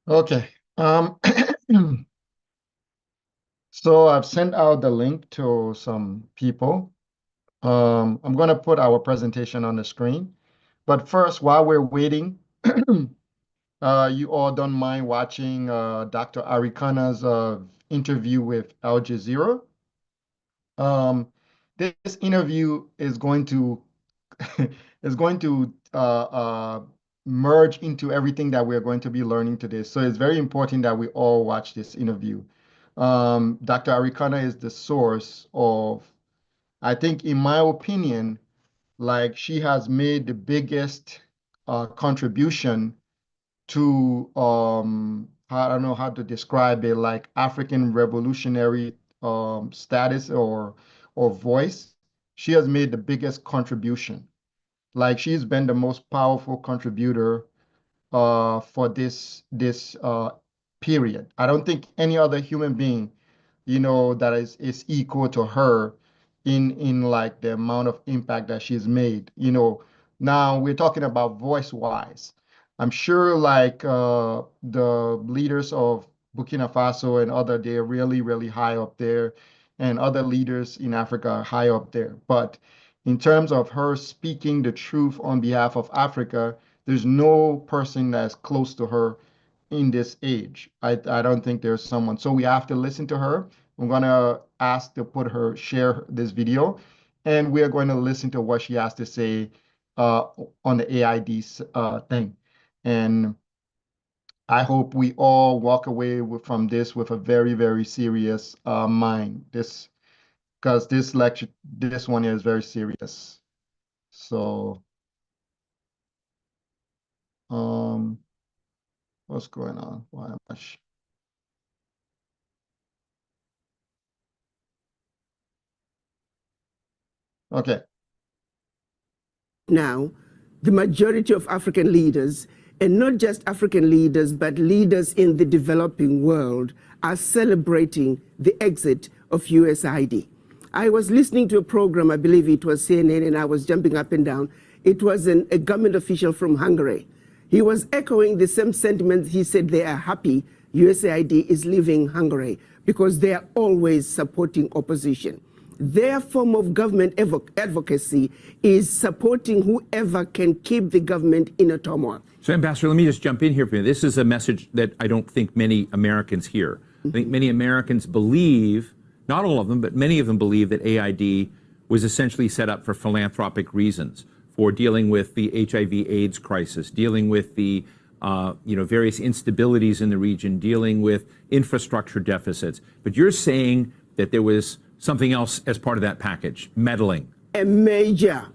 Okay. So I've sent out the link to some people. I'm going to put our presentation on the screen. But first, while we're waiting, you all don't mind watching Dr. Arikana's interview with Al Jazeera. This interview is going to is going to merge into everything that we're going to be learning today. So it's very important that we all watch this interview. Dr. Arikana is the source of, I think, in my opinion, like she has made the biggest contribution to I don't know how to describe it, like African revolutionary status or voice. She has made the biggest contribution. Like she's been the most powerful contributor for this period. I don't think any other human being, that is equal to her in like the amount of impact that she's made. Now we're talking about voice wise. I'm sure like the leaders of Burkina Faso and other, they're really, really high up there, and other leaders in Africa are high up there. But in terms of her speaking the truth on behalf of Africa, there's no person that's close to her in this age. I don't think there's someone. So we have to listen to her. I'm gonna ask to share this video, and we are going to listen to what she has to say uh, on the AID thing. And I hope we all walk away from this with a very, very serious mind. Because this lecture, this one is very serious. So, um, what's going on? Why am I? Okay. Now, the majority of African leaders, and not just African leaders, but leaders in the developing world, are celebrating the exit of USAID. I was listening to a program, I believe it was CNN, and I was jumping up and down. It was a government official from Hungary. He was echoing the same sentiments. He said they are happy USAID is leaving Hungary because they are always supporting opposition. Their form of government advocacy is supporting whoever can keep the government in a turmoil. So, Ambassador, let me just jump in here for you. This is a message that I don't think many Americans hear. I think many Americans believe, not all of them, but many of them believe that AID was essentially set up for philanthropic reasons, for dealing with the HIV/AIDS crisis, dealing with the various instabilities in the region, dealing with infrastructure deficits. But you're saying that there was something else as part of that package, meddling. A major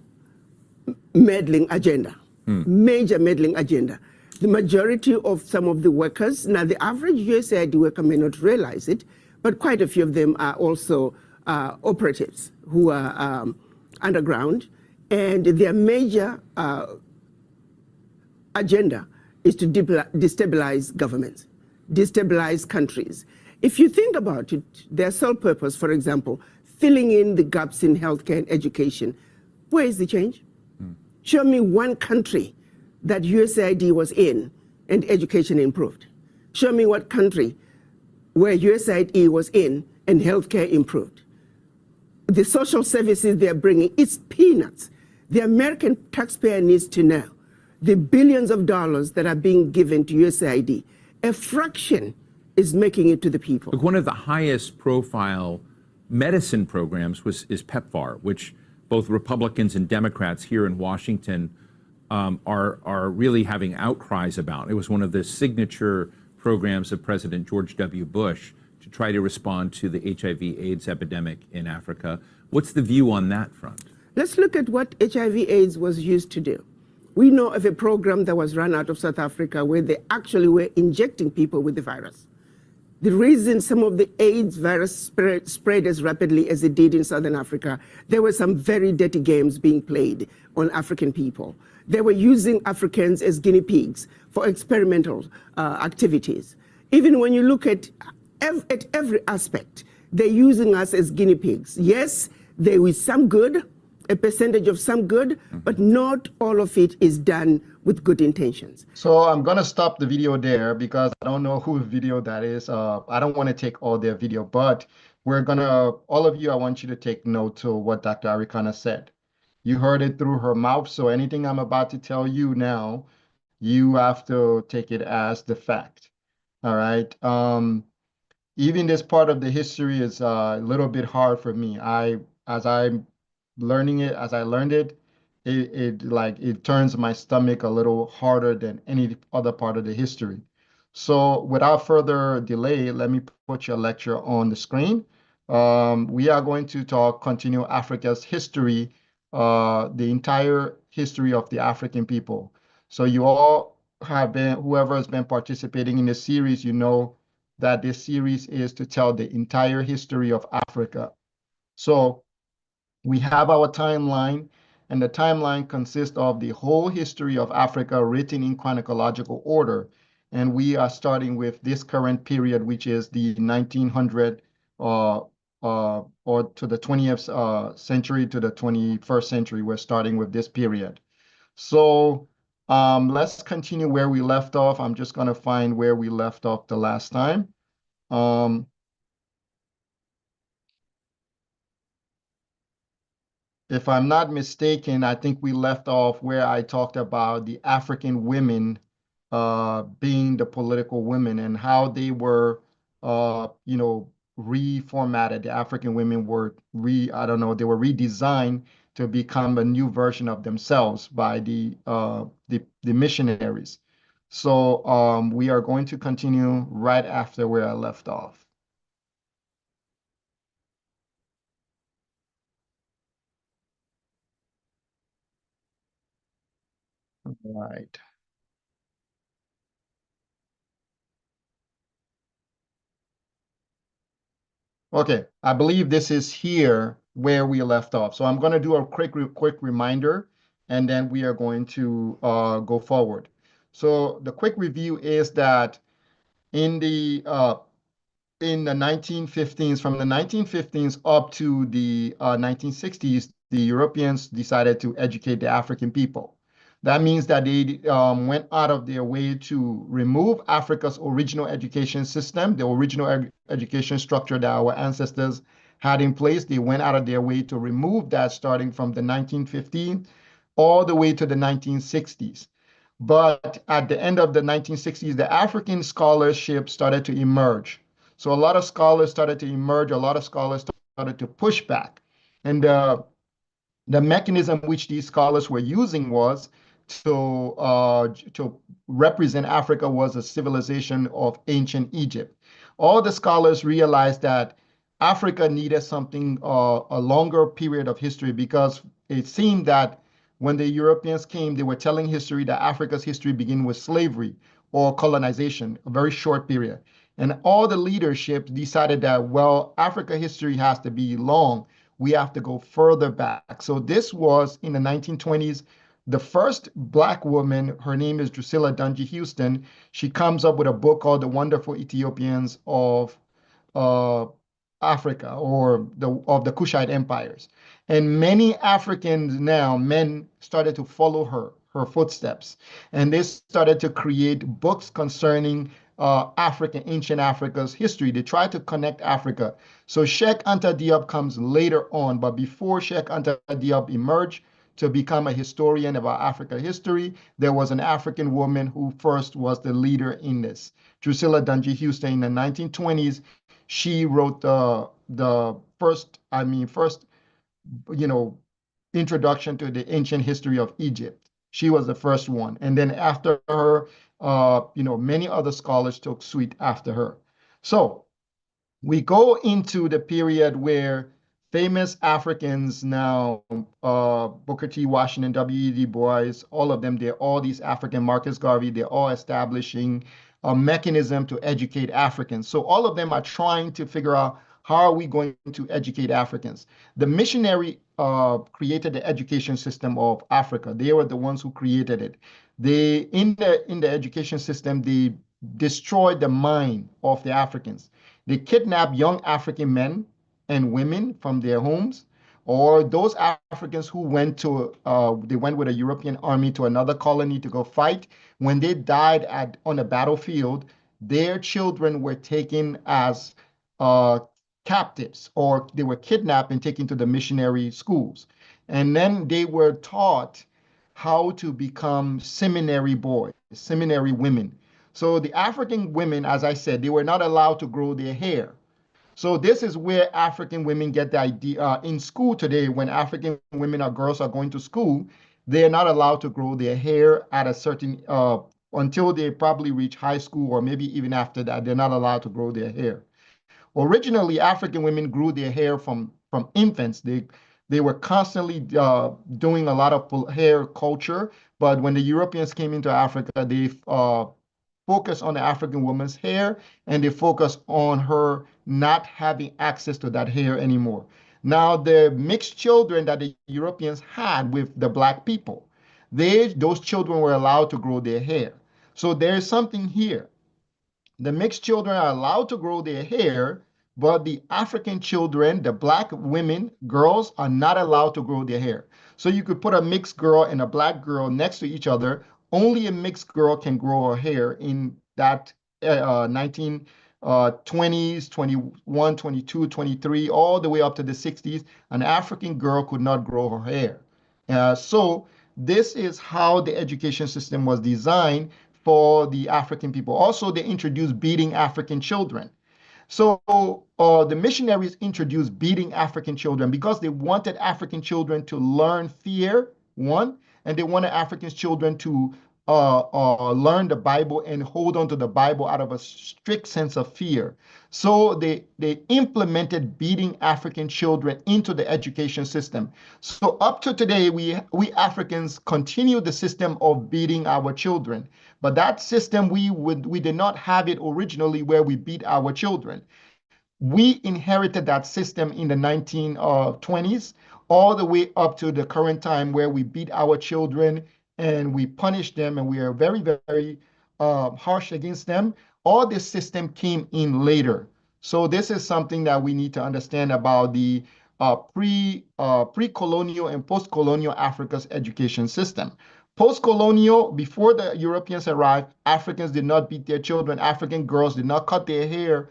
meddling agenda. Major meddling agenda. The majority of some of the workers, now the average USAID worker may not realize it, but quite a few of them are also operatives who are underground, and their major agenda is to destabilize governments, destabilize countries. If you think about it, their sole purpose, for example, filling in the gaps in healthcare and education, where is the change? Show me one country that USAID was in and education improved. Show me what country where USAID was in and healthcare improved. The social services they're bringing, it's peanuts. The American taxpayer needs to know the billions of dollars that are being given to USAID, a fraction is making it to the people. Look, one of the highest profile medicine programs is PEPFAR, which both Republicans and Democrats here in Washington are really having outcries about. It was one of the signature programs of President George W. Bush to try to respond to the HIV/AIDS epidemic in Africa. What's the view on that front? Let's look at what HIV/AIDS was used to do. We know of a program that was run out of South Africa where they actually were injecting people with the virus. The reason some of the AIDS virus spread as rapidly as it did in Southern Africa, there were some very dirty games being played on African people. They were using Africans as guinea pigs for experimental activities. Even when you look at every aspect, they're using us as guinea pigs. Yes, there is some good, a percentage of some good, but not all of it is done with good intentions. So I'm going to stop the video there because I don't know whose video that is. I don't want to take all their video, but all of you, I want you to take note to what Dr. Arikana said. You heard it through her mouth, so anything I'm about to tell you now, you have to take it as the fact. All right. Even this part of the history is a little bit hard for me. As I'm learning it, as I learned it, it turns my stomach a little harder than any other part of the history. So without further delay, let me put your lecture on the screen. We are going to continue Africa's history, the entire history of the African people. So you all whoever has been participating in this series, you know that this series is to tell the entire history of Africa. So we have our timeline, and the timeline consists of the whole history of Africa written in chronological order. And we are starting with this current period, which is the 1900 or to the 20th century to the 21st century. We're starting with this period. So let's continue where we left off. I'm just going to find where we left off the last time. If I'm not mistaken, I think we left off where I talked about the African women being the political women and how they were, reformatted. The African women were they were redesigned to become a new version of themselves by the missionaries. So we are going to continue right after where I left off. All right. Okay, I believe this is here where we left off. So I'm going to do a quick reminder, and then we are going to go forward. So the quick review is that in the 1915s, from the 1915s up to the 1960s, the Europeans decided to educate the African people. That means that they went out of their way to remove Africa's original education system, the original education structure that our ancestors had in place. They went out of their way to remove that starting from the 1915 all the way to the 1960s. But at the end of the 1960s, the African scholarship started to emerge. So a lot of scholars started to emerge, a lot of scholars started to push back. And the mechanism which these scholars were using was to represent Africa was a civilization of ancient Egypt. All the scholars realized that Africa needed something, a longer period of history, because it seemed that when the Europeans came, they were telling history that Africa's history began with slavery or colonization, a very short period. And all the leadership decided that, well, Africa history has to be long. We have to go further back. So this was in the 1920s. The first Black woman, her name is Drusilla Dunjee Houston. She comes up with a book called The Wonderful Ethiopians of Africa, or of the Kushite empires. And many Africans now, men, started to follow her footsteps. And they started to create books concerning ancient Africa's history. They tried to connect Africa. So Sheikh Anta Diop comes later on, but before Sheikh Anta Diop emerged to become a historian about Africa history, there was an African woman who first was the leader in this. Drusilla Dunjee Houston in the 1920s, she wrote the first introduction to the ancient history of Egypt. She was the first one. And then after her, many other scholars took suit after her. So we go into the period where famous Africans now, Booker T. Washington, W.E. Du Bois, all of them, they're all these African, Marcus Garvey, they're all establishing a mechanism to educate Africans. So all of them are trying to figure out, how are we going to educate Africans? The missionary created the education system of Africa. They were the ones who created it. They, in the education system, they destroyed the mind of the Africans. They kidnapped young African men and women from their homes, or those Africans who went to, they went with a European army to another colony to go fight. When they died on the battlefield, their children were taken as uh, captives, or they were kidnapped and taken to the missionary schools. And then they were taught how to become seminary boys, seminary women. So the African women, as I said, they were not allowed to grow their hair. So this is where African women get the idea. In school today, when African women or girls are going to school, they're not allowed to grow their hair at a certain until they probably reach high school, or maybe even after that, they're not allowed to grow their hair. Originally, African women grew their hair from infants. They were constantly doing a lot of hair culture, but when the Europeans came into Africa, they focus on the African woman's hair, and they focus on her not having access to that hair anymore. Now, the mixed children that the Europeans had with the black people, those children were allowed to grow their hair. So there is something here. The mixed children are allowed to grow their hair, but the African children, the black women, girls, are not allowed to grow their hair. So you could put a mixed girl and a black girl next to each other. Only a mixed girl can grow her hair in that 1920s, 21, 22, 23, all the way up to the 60s. An African girl could not grow her hair. So this is how the education system was designed for the African people. Also, they introduced beating African children. So the missionaries introduced beating African children because they wanted African children to learn fear, one, and they wanted African children to learn the Bible and hold on to the Bible out of a strict sense of fear. So they implemented beating African children into the education system. So up to today, we Africans continue the system of beating our children. But that system, we did not have it originally where we beat our children. We inherited that system in the 1920s all the way up to the current time where we beat our children and we punish them, and we are very, very harsh against them. All this system came in later. So this is something that we need to understand about the pre-colonial and post-colonial Africa's education system. Post-colonial, before the Europeans arrived, Africans did not beat their children. African girls did not cut their hair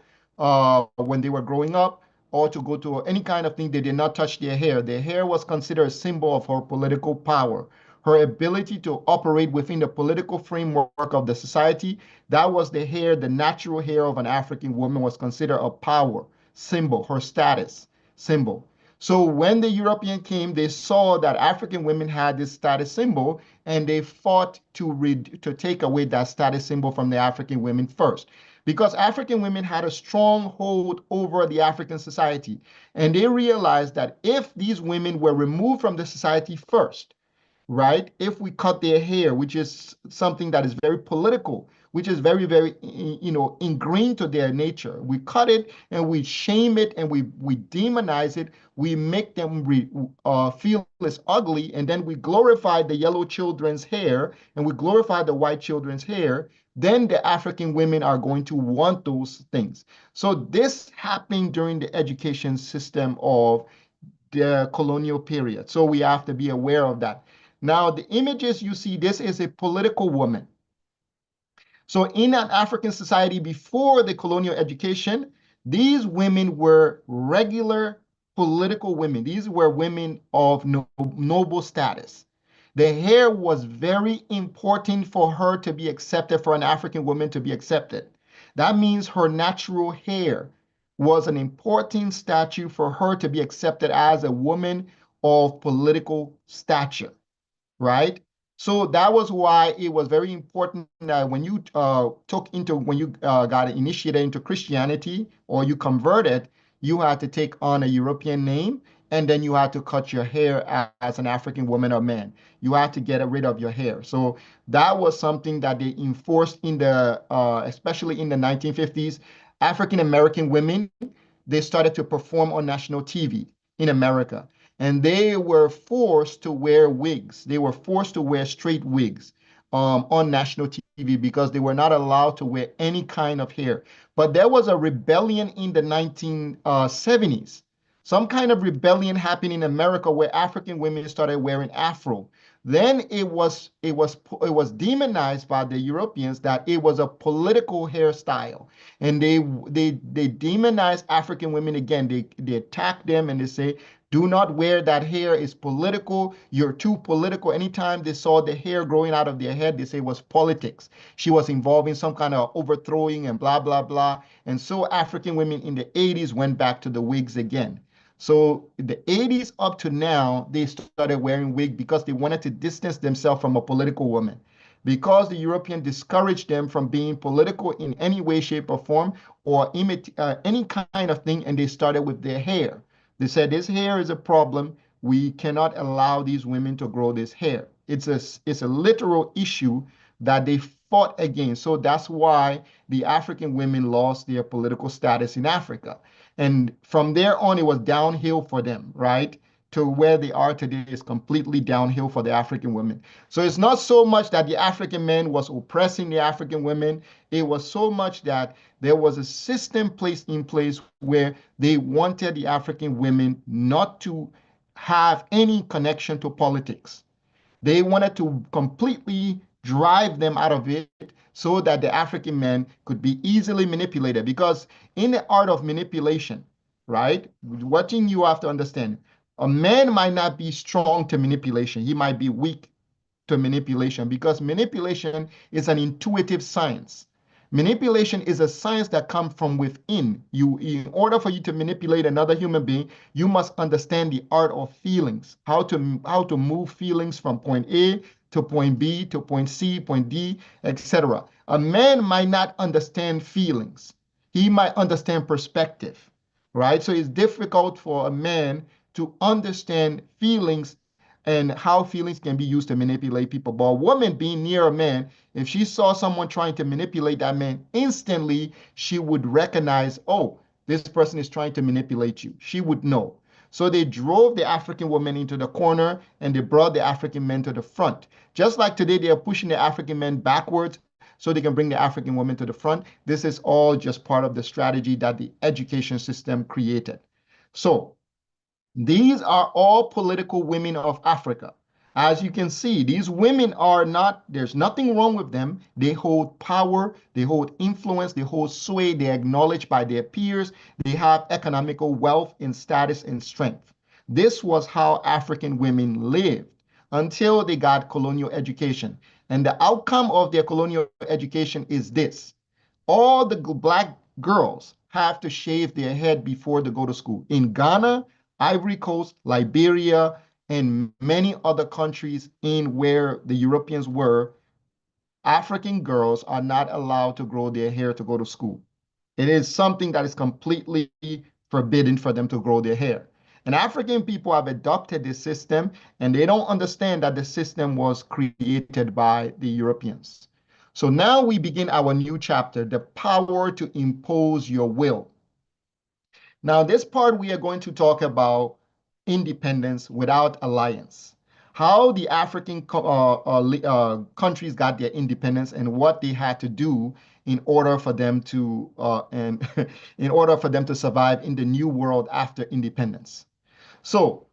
when they were growing up, or to go to any kind of thing. They did not touch their hair. Their hair was considered a symbol of her political power, her ability to operate within the political framework of the society. That was the hair, the natural hair of an African woman was considered a power symbol, her status symbol. So when the European came, they saw that African women had this status symbol, and they fought to take away that status symbol from the African women first, because African women had a strong hold over the African society. And they realized that if these women were removed from the society first, right? If we cut their hair, which is something that is very political, which is very, very, ingrained to their nature. We cut it and we shame it and we demonize it. We make them feel it's ugly, and then we glorify the yellow children's hair and we glorify the white children's hair. Then the African women are going to want those things. So this happened during the education system of the colonial period. So we have to be aware of that. Now, the images you see, this is a political woman. So in an African society before the colonial education, these women were regular political women. These were women of noble status. The hair was very important for her to be accepted, for an African woman to be accepted. That means her natural hair was an important statue for her to be accepted as a woman of political stature, right? So that was why it was very important that when you got initiated into Christianity or you converted, you had to take on a European name, and then you had to cut your hair as an African woman or man. You had to get rid of your hair. So that was something that they enforced in especially in the 1950s. African American women, they started to perform on national TV in America. And they were forced to wear wigs. They were forced to wear straight wigs on national TV because they were not allowed to wear any kind of hair. But there was a rebellion in the 1970s Some kind of rebellion happened in America where African women started wearing afro. Then it was demonized by the Europeans that it was a political hairstyle, and they demonized African women again. They attack them and they say, do not wear that hair. It's political. You're too political. Anytime they saw the hair growing out of their head, they say it was politics. She was involved in some kind of overthrowing and blah, blah, blah. And so African women in the 80s went back to the wigs again. So the 80s up to now, they started wearing wig because they wanted to distance themselves from a political woman. Because the European discouraged them from being political in any way, shape, or form, or any kind of thing, and they started with their hair. They said, this hair is a problem. We cannot allow these women to grow this hair. It's a literal issue that they fought against. So that's why the African women lost their political status in Africa. And from there on, it was downhill for them, right? To where they are today is completely downhill for the African women. So it's not so much that the African men was oppressing the African women. It was so much that there was a system placed in place where they wanted the African women not to have any connection to politics. They wanted to completely drive them out of it so that the African men could be easily manipulated. Because in the art of manipulation, right, what thing you have to understand, a man might not be strong to manipulation. He might be weak to manipulation because manipulation is an intuitive science. Manipulation is a science that comes from within. In order for you to manipulate another human being, you must understand the art of feelings, how to move feelings from point A to point B to point C, point D, etc. A man might not understand feelings. He might understand perspective, right? So it's difficult for a man to understand feelings and how feelings can be used to manipulate people. But a woman being near a man, if she saw someone trying to manipulate that man, instantly she would recognize, oh, this person is trying to manipulate you. She would know. So they drove the African woman into the corner and they brought the African men to the front. Just like today, they are pushing the African men backwards so they can bring the African women to the front. This is all just part of the strategy that the education system created. So these are all political women of Africa. As you can see, these women are not, there's nothing wrong with them. They hold power, they hold influence, they hold sway, they're acknowledged by their peers, they have economical wealth and status and strength. This was how African women lived until they got colonial education. And the outcome of their colonial education is this. All the black girls have to shave their head before they go to school. In Ghana, Ivory Coast, Liberia, and many other countries in where the Europeans were, African girls are not allowed to grow their hair to go to school. It is something that is completely forbidden for them to grow their hair. And African people have adopted this system, and they don't understand that the system was created by the Europeans. So now we begin our new chapter, the power to impose your will. Now, this part we are going to talk about independence without alliance. How the African countries got their independence and what they had to do in order for them to in order for them to survive in the new world after independence. So,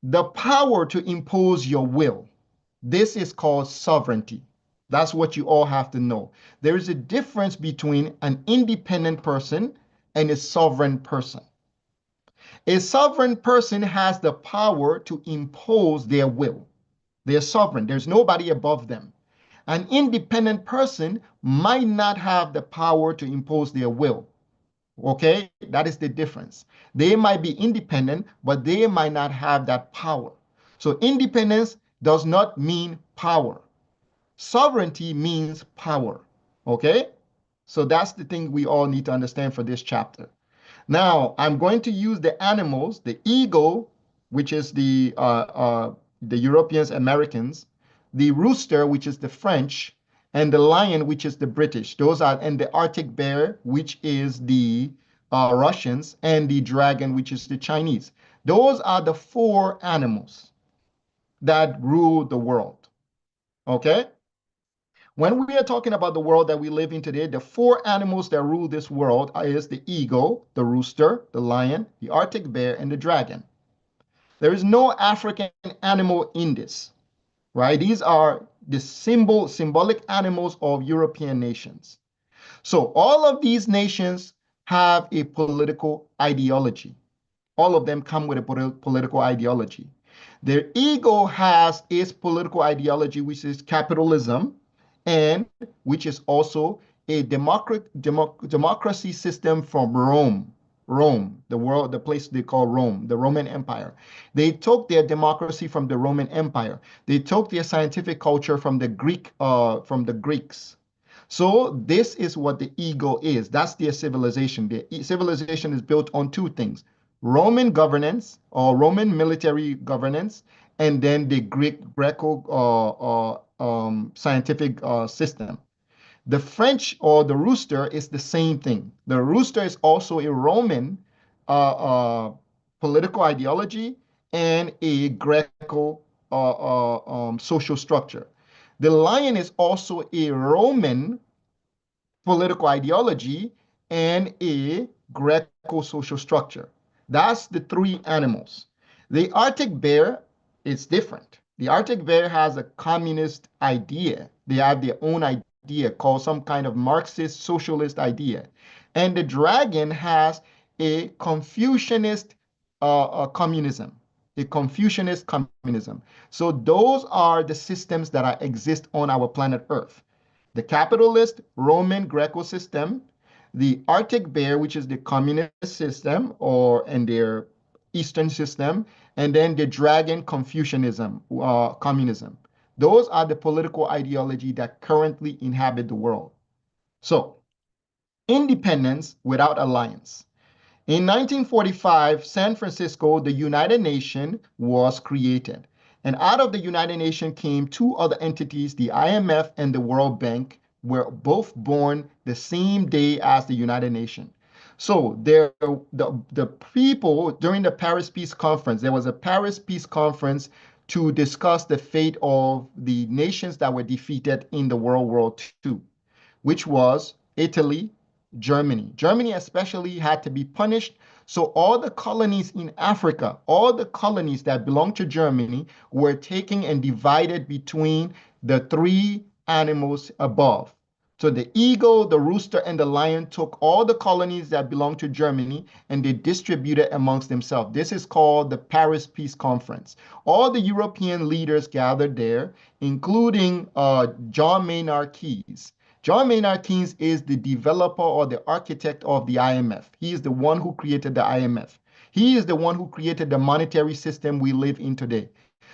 the power to impose your will. This is called sovereignty. That's what you all have to know. There is a difference between an independent person and a sovereign person. A sovereign person has the power to impose their will. They're sovereign. There's nobody above them. An independent person might not have the power to impose their will. Okay? That is the difference. They might be independent, but they might not have that power. So independence does not mean power. Sovereignty means power. Okay? So that's the thing we all need to understand for this chapter. Now, I'm going to use the animals, the eagle, which is the Europeans, Americans, the rooster, which is the French, and the lion, which is the British. Those are, and the Arctic bear, which is the Russians, and the dragon, which is the Chinese. Those are the 4 animals that rule the world. Okay? When we are talking about the world that we live in today, the four animals that rule this world is the eagle, the rooster, the lion, the Arctic bear, and the dragon. There is no African animal in this, right? These are the symbolic animals of European nations. So all of these nations have a political ideology. All of them come with a political ideology. The eagle has its political ideology, which is capitalism, and which is also a democracy system from Rome. Rome, the place they call Rome, the Roman Empire. They took their democracy from the Roman Empire. They took their scientific culture from the Greeks. So this is what the eagle is. That's their civilization. Their civilization is built on two things: Roman governance or Roman military governance, and then the Greco scientific system. The French or the rooster is the same thing. The rooster is also a Roman political ideology and a Greco social structure. The lion is also a Roman political ideology and a Greco social structure. That's the three animals. The Arctic bear is different. The Arctic bear has a communist idea. They have their own idea called some kind of Marxist socialist idea. And the dragon has a Confucianist communism. A Confucianist communism. So those are the systems that exist on our planet Earth. The capitalist Roman Greco system, the Arctic bear, which is the communist system and their Eastern system, and then the dragon Confucianism, communism. Those are the political ideology that currently inhabit the world. So, independence without alliance. In 1945, San Francisco, the United Nations was created. And out of the United Nations came two other entities, the IMF and the World Bank, were both born the same day as the United Nations. So the people during the Paris Peace Conference, there was a Paris Peace Conference to discuss the fate of the nations that were defeated in the World War II, which was Italy, Germany. Germany especially had to be punished. So all the colonies in Africa, all the colonies that belonged to Germany were taken and divided between the three animals above. So the eagle, the rooster, and the lion took all the colonies that belonged to Germany and they distributed amongst themselves. This is called the Paris Peace Conference. All the European leaders gathered there, including John Maynard Keynes. John Maynard Keynes is the developer or the architect of the IMF. He is the one who created the IMF. He is the one who created the monetary system we live in today.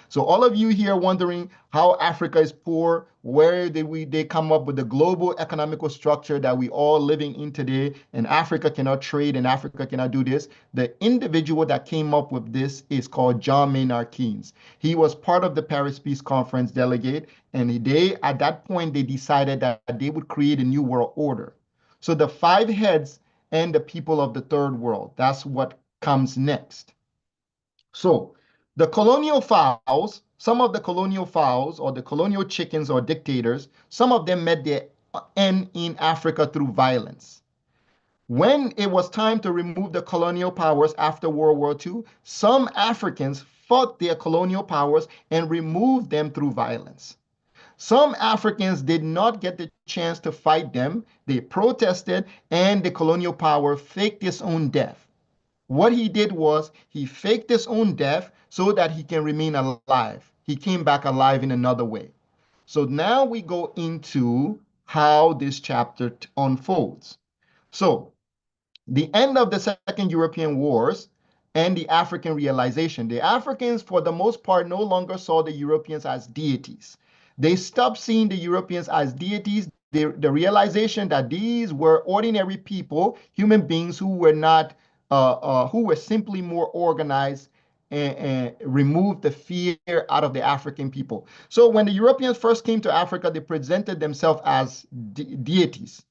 So all of you here wondering how Africa is poor, where they come up with the global economical structure that we all living in today, and Africa cannot trade and Africa cannot do this. The individual that came up with this is called John Maynard Keynes. He was part of the Paris Peace Conference delegate, and at that point, they decided that they would create a new world order. So the five heads and the people of the third world, that's what comes next. So the colonial fowls, some of the colonial fowls or the colonial chickens or dictators, some of them met their end in Africa through violence. When it was time to remove the colonial powers after World War II, some Africans fought their colonial powers and removed them through violence. Some Africans did not get the chance to fight them. They protested and the colonial power faked its own death. What he did was he faked his own death so that he can remain alive. He came back alive in another way. So now we go into how this chapter unfolds. So the end of the Second European Wars and the African realization. The Africans, for the most part, no longer saw the Europeans as deities. They stopped seeing the Europeans as deities. The realization that these were ordinary people, human beings who were not who were simply more organized and removed the fear out of the African people. So when the Europeans first came to Africa, they presented themselves as deities.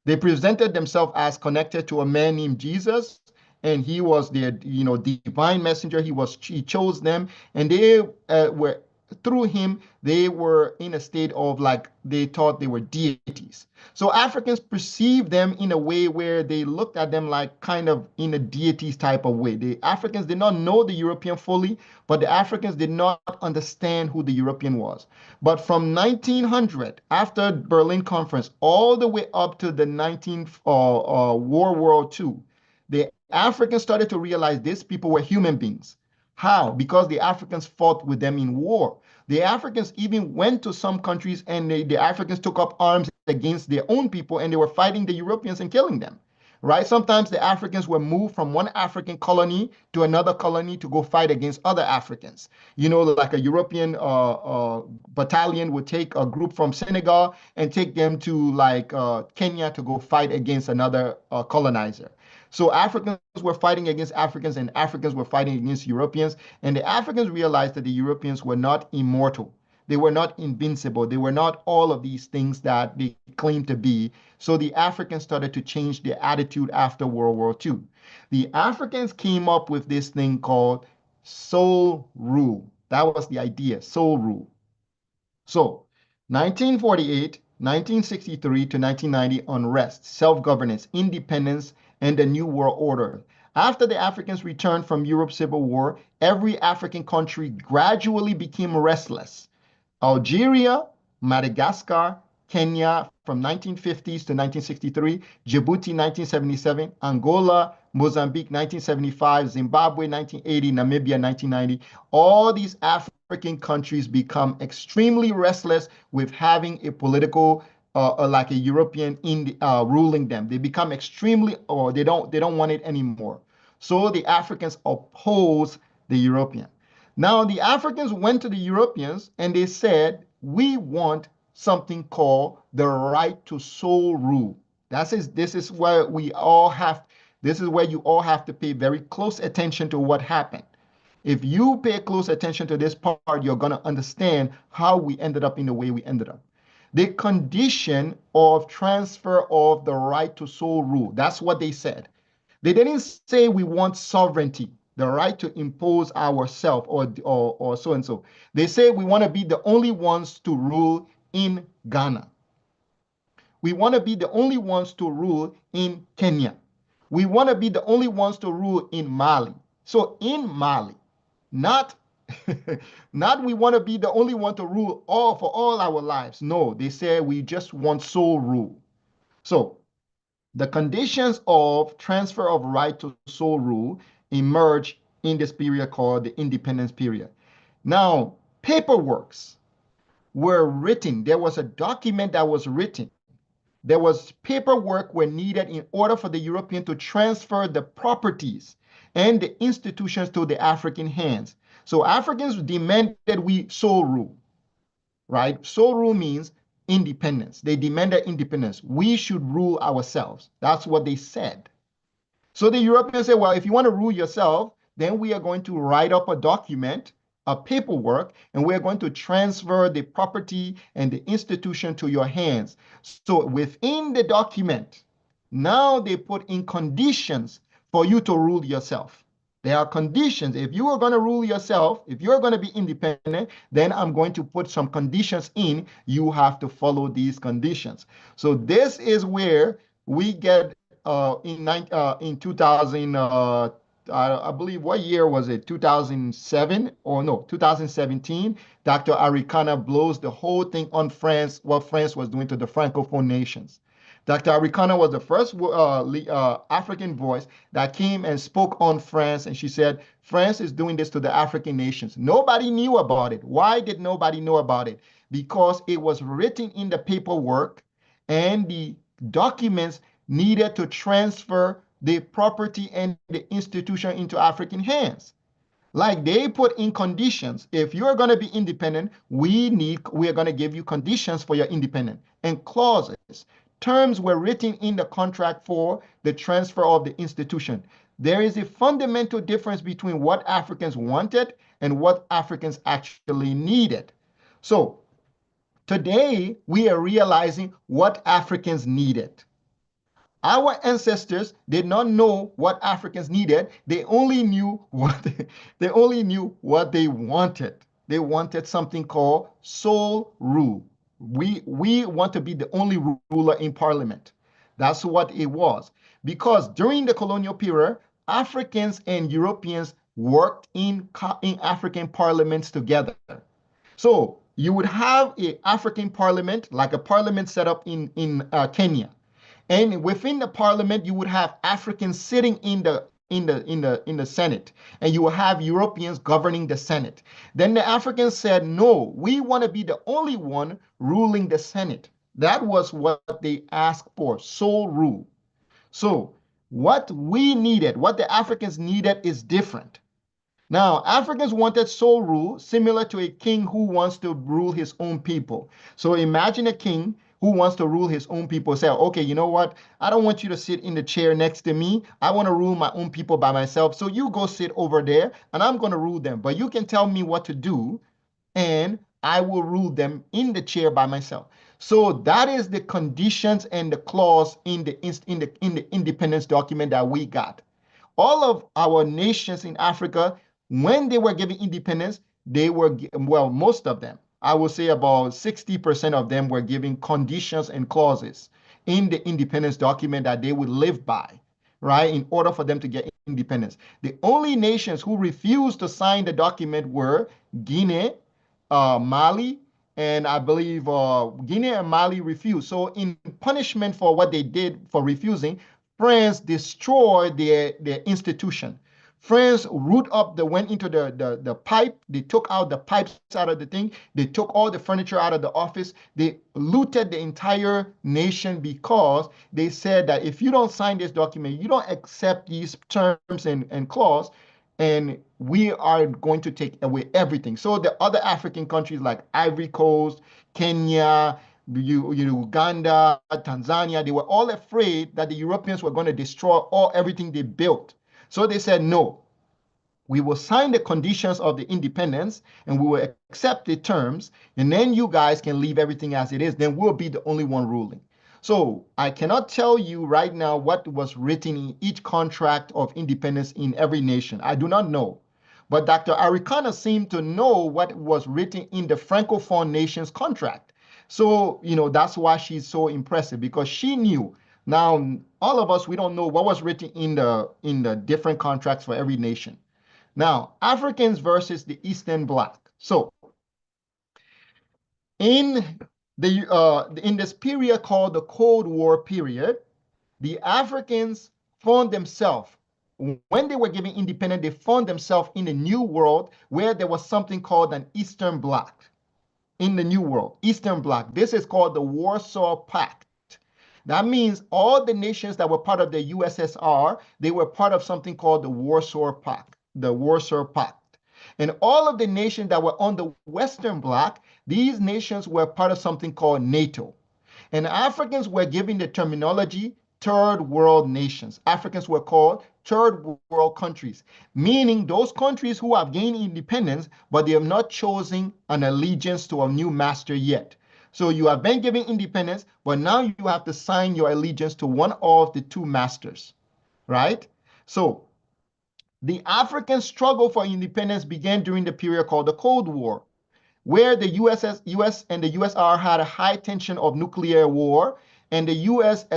They presented themselves as connected to a man named Jesus, and he was their, divine messenger. He chose them, and they were through him, they were in a state of like they thought they were deities. So Africans perceived them in a way where they looked at them like kind of in a deities type of way. The Africans did not know the European fully, but the Africans did not understand who the European was. But from 1900, after Berlin Conference, all the way up to the 19th World War II, the Africans started to realize these people were human beings. How? Because the Africans fought with them in war. The Africans even went to some countries and the Africans took up arms against their own people and they were fighting the Europeans and killing them. Right? Sometimes the Africans were moved from one African colony to another colony to go fight against other Africans. You know, like a European battalion would take a group from Senegal and take them to like Kenya to go fight against another colonizer. So Africans were fighting against Africans and Africans were fighting against Europeans. And the Africans realized that the Europeans were not immortal. They were not invincible. They were not all of these things that they claimed to be. So the Africans started to change their attitude after World War II. The Africans came up with this thing called soul rule. That was the idea, soul rule. So 1948, 1963 to 1990, unrest, self-governance, independence, and the New World Order. After the Africans returned from Europe's Civil War, every African country gradually became restless. Algeria, Madagascar, Kenya from 1950s to 1963, Djibouti 1977, Angola, Mozambique 1975, Zimbabwe 1980, Namibia 1990. All these African countries become extremely restless with having a political like a European ruling them. They become extremely, or they don't want it anymore. So the Africans oppose the European. Now the Africans went to the Europeans and they said, we want something called the right to sole rule. This is where you all have to pay very close attention to what happened. If you pay close attention to this part, you're going to understand how we ended up in the way we ended up. The condition of transfer of the right to sole rule. That's what they said. They didn't say we want sovereignty, the right to impose ourselves or so and so. They say we want to be the only ones to rule in Ghana. We want to be the only ones to rule in Kenya. We want to be the only ones to rule in Mali. So in Mali, not we want to be the only one to rule for all our lives. No, they say we just want sole rule. So the conditions of transfer of right to sole rule emerge in this period called the independence period. Now, paperworks were written. There was a document that was written. There was paperwork were needed in order for the European to transfer the properties and the institutions to the African hands. So Africans demanded we sole rule, right? Sole rule means independence. They demanded independence. We should rule ourselves. That's what they said. So the Europeans said, well, if you want to rule yourself, then we are going to write up a document, a paperwork, and we're going to transfer the property and the institution to your hands. So within the document, now they put in conditions for you to rule yourself. There are conditions. If you are going to rule yourself, if you're going to be independent, then I'm going to put some conditions in. You have to follow these conditions. So this is where we get in 2000, I believe, what year was it? 2007 or no, 2017. Dr. Arikana blows the whole thing on France, what France was doing to the Francophone nations. Dr. Arikana was the first African voice that came and spoke on France, and she said, France is doing this to the African nations. Nobody knew about it. Why did nobody know about it? Because it was written in the paperwork, and the documents needed to transfer the property and the institution into African hands. Like they put in conditions. If you're going to be independent, we are going to give you conditions for your independence and clauses. Terms were written in the contract for the transfer of the institution. There is a fundamental difference between what Africans wanted and what Africans actually needed. So today we are realizing what Africans needed. Our ancestors did not know what Africans needed. They only knew what they wanted. They wanted something called sole rule. We want to be the only ruler in parliament. That's what it was. Because during the colonial period, Africans and Europeans worked in African parliaments together. So you would have an African parliament, like a parliament set up in Kenya. And within the parliament, you would have Africans sitting in the Senate, and you will have Europeans governing the Senate. Then the Africans said, no, we want to be the only one ruling the Senate. That was what they asked for, sole rule. So what we needed, what the Africans needed is different. Now, Africans wanted sole rule, similar to a king who wants to rule his own people. So imagine a king who wants to rule his own people. Say, okay, you know what? I don't want you to sit in the chair next to me. I want to rule my own people by myself. So you go sit over there and I'm going to rule them. But you can tell me what to do and I will rule them in the chair by myself. So that is the conditions and the clause in the independence document that we got. All of our nations in Africa, when they were given independence, they were, well, most of them, I would say about 60% of them were given conditions and clauses in the independence document that they would live by, right, in order for them to get independence. The only nations who refused to sign the document were Guinea, Mali, and I believe Guinea and Mali refused. So in punishment for what they did for refusing, France destroyed their institution. France went into the pipe. They took out the pipes out of the thing. They took all the furniture out of the office. They looted the entire nation because they said that if you don't sign this document, you don't accept these terms and clause, and we are going to take away everything. So the other African countries like Ivory Coast, Kenya, Uganda, Tanzania, they were all afraid that the Europeans were going to destroy everything they built. So they said, no, we will sign the conditions of the independence and we will accept the terms, and then you guys can leave everything as it is. Then we'll be the only one ruling. So I cannot tell you right now what was written in each contract of independence in every nation. I do not know. But Dr. Arikana seemed to know what was written in the Francophone nations contract. So, that's why she's so impressive, because she knew. Now, all of us, we don't know what was written in the different contracts for every nation. Now, Africans versus the Eastern Bloc. So, in this period called the Cold War period, the Africans found themselves, when they were given independence, they found themselves in a new world where there was something called an Eastern Bloc. In the new world, Eastern Bloc. This is called the Warsaw Pact. That means all the nations that were part of the USSR, they were part of something called the Warsaw Pact. The Warsaw Pact. And all of the nations that were on the Western Bloc, these nations were part of something called NATO. And Africans were given the terminology third world nations. Africans were called third world countries, meaning those countries who have gained independence, but they have not chosen an allegiance to a new master yet. So you have been given independence, but now you have to sign your allegiance to one of the two masters, right? So the African struggle for independence began during the period called the Cold War, where the US and the USSR had a high tension of nuclear war, and the USSR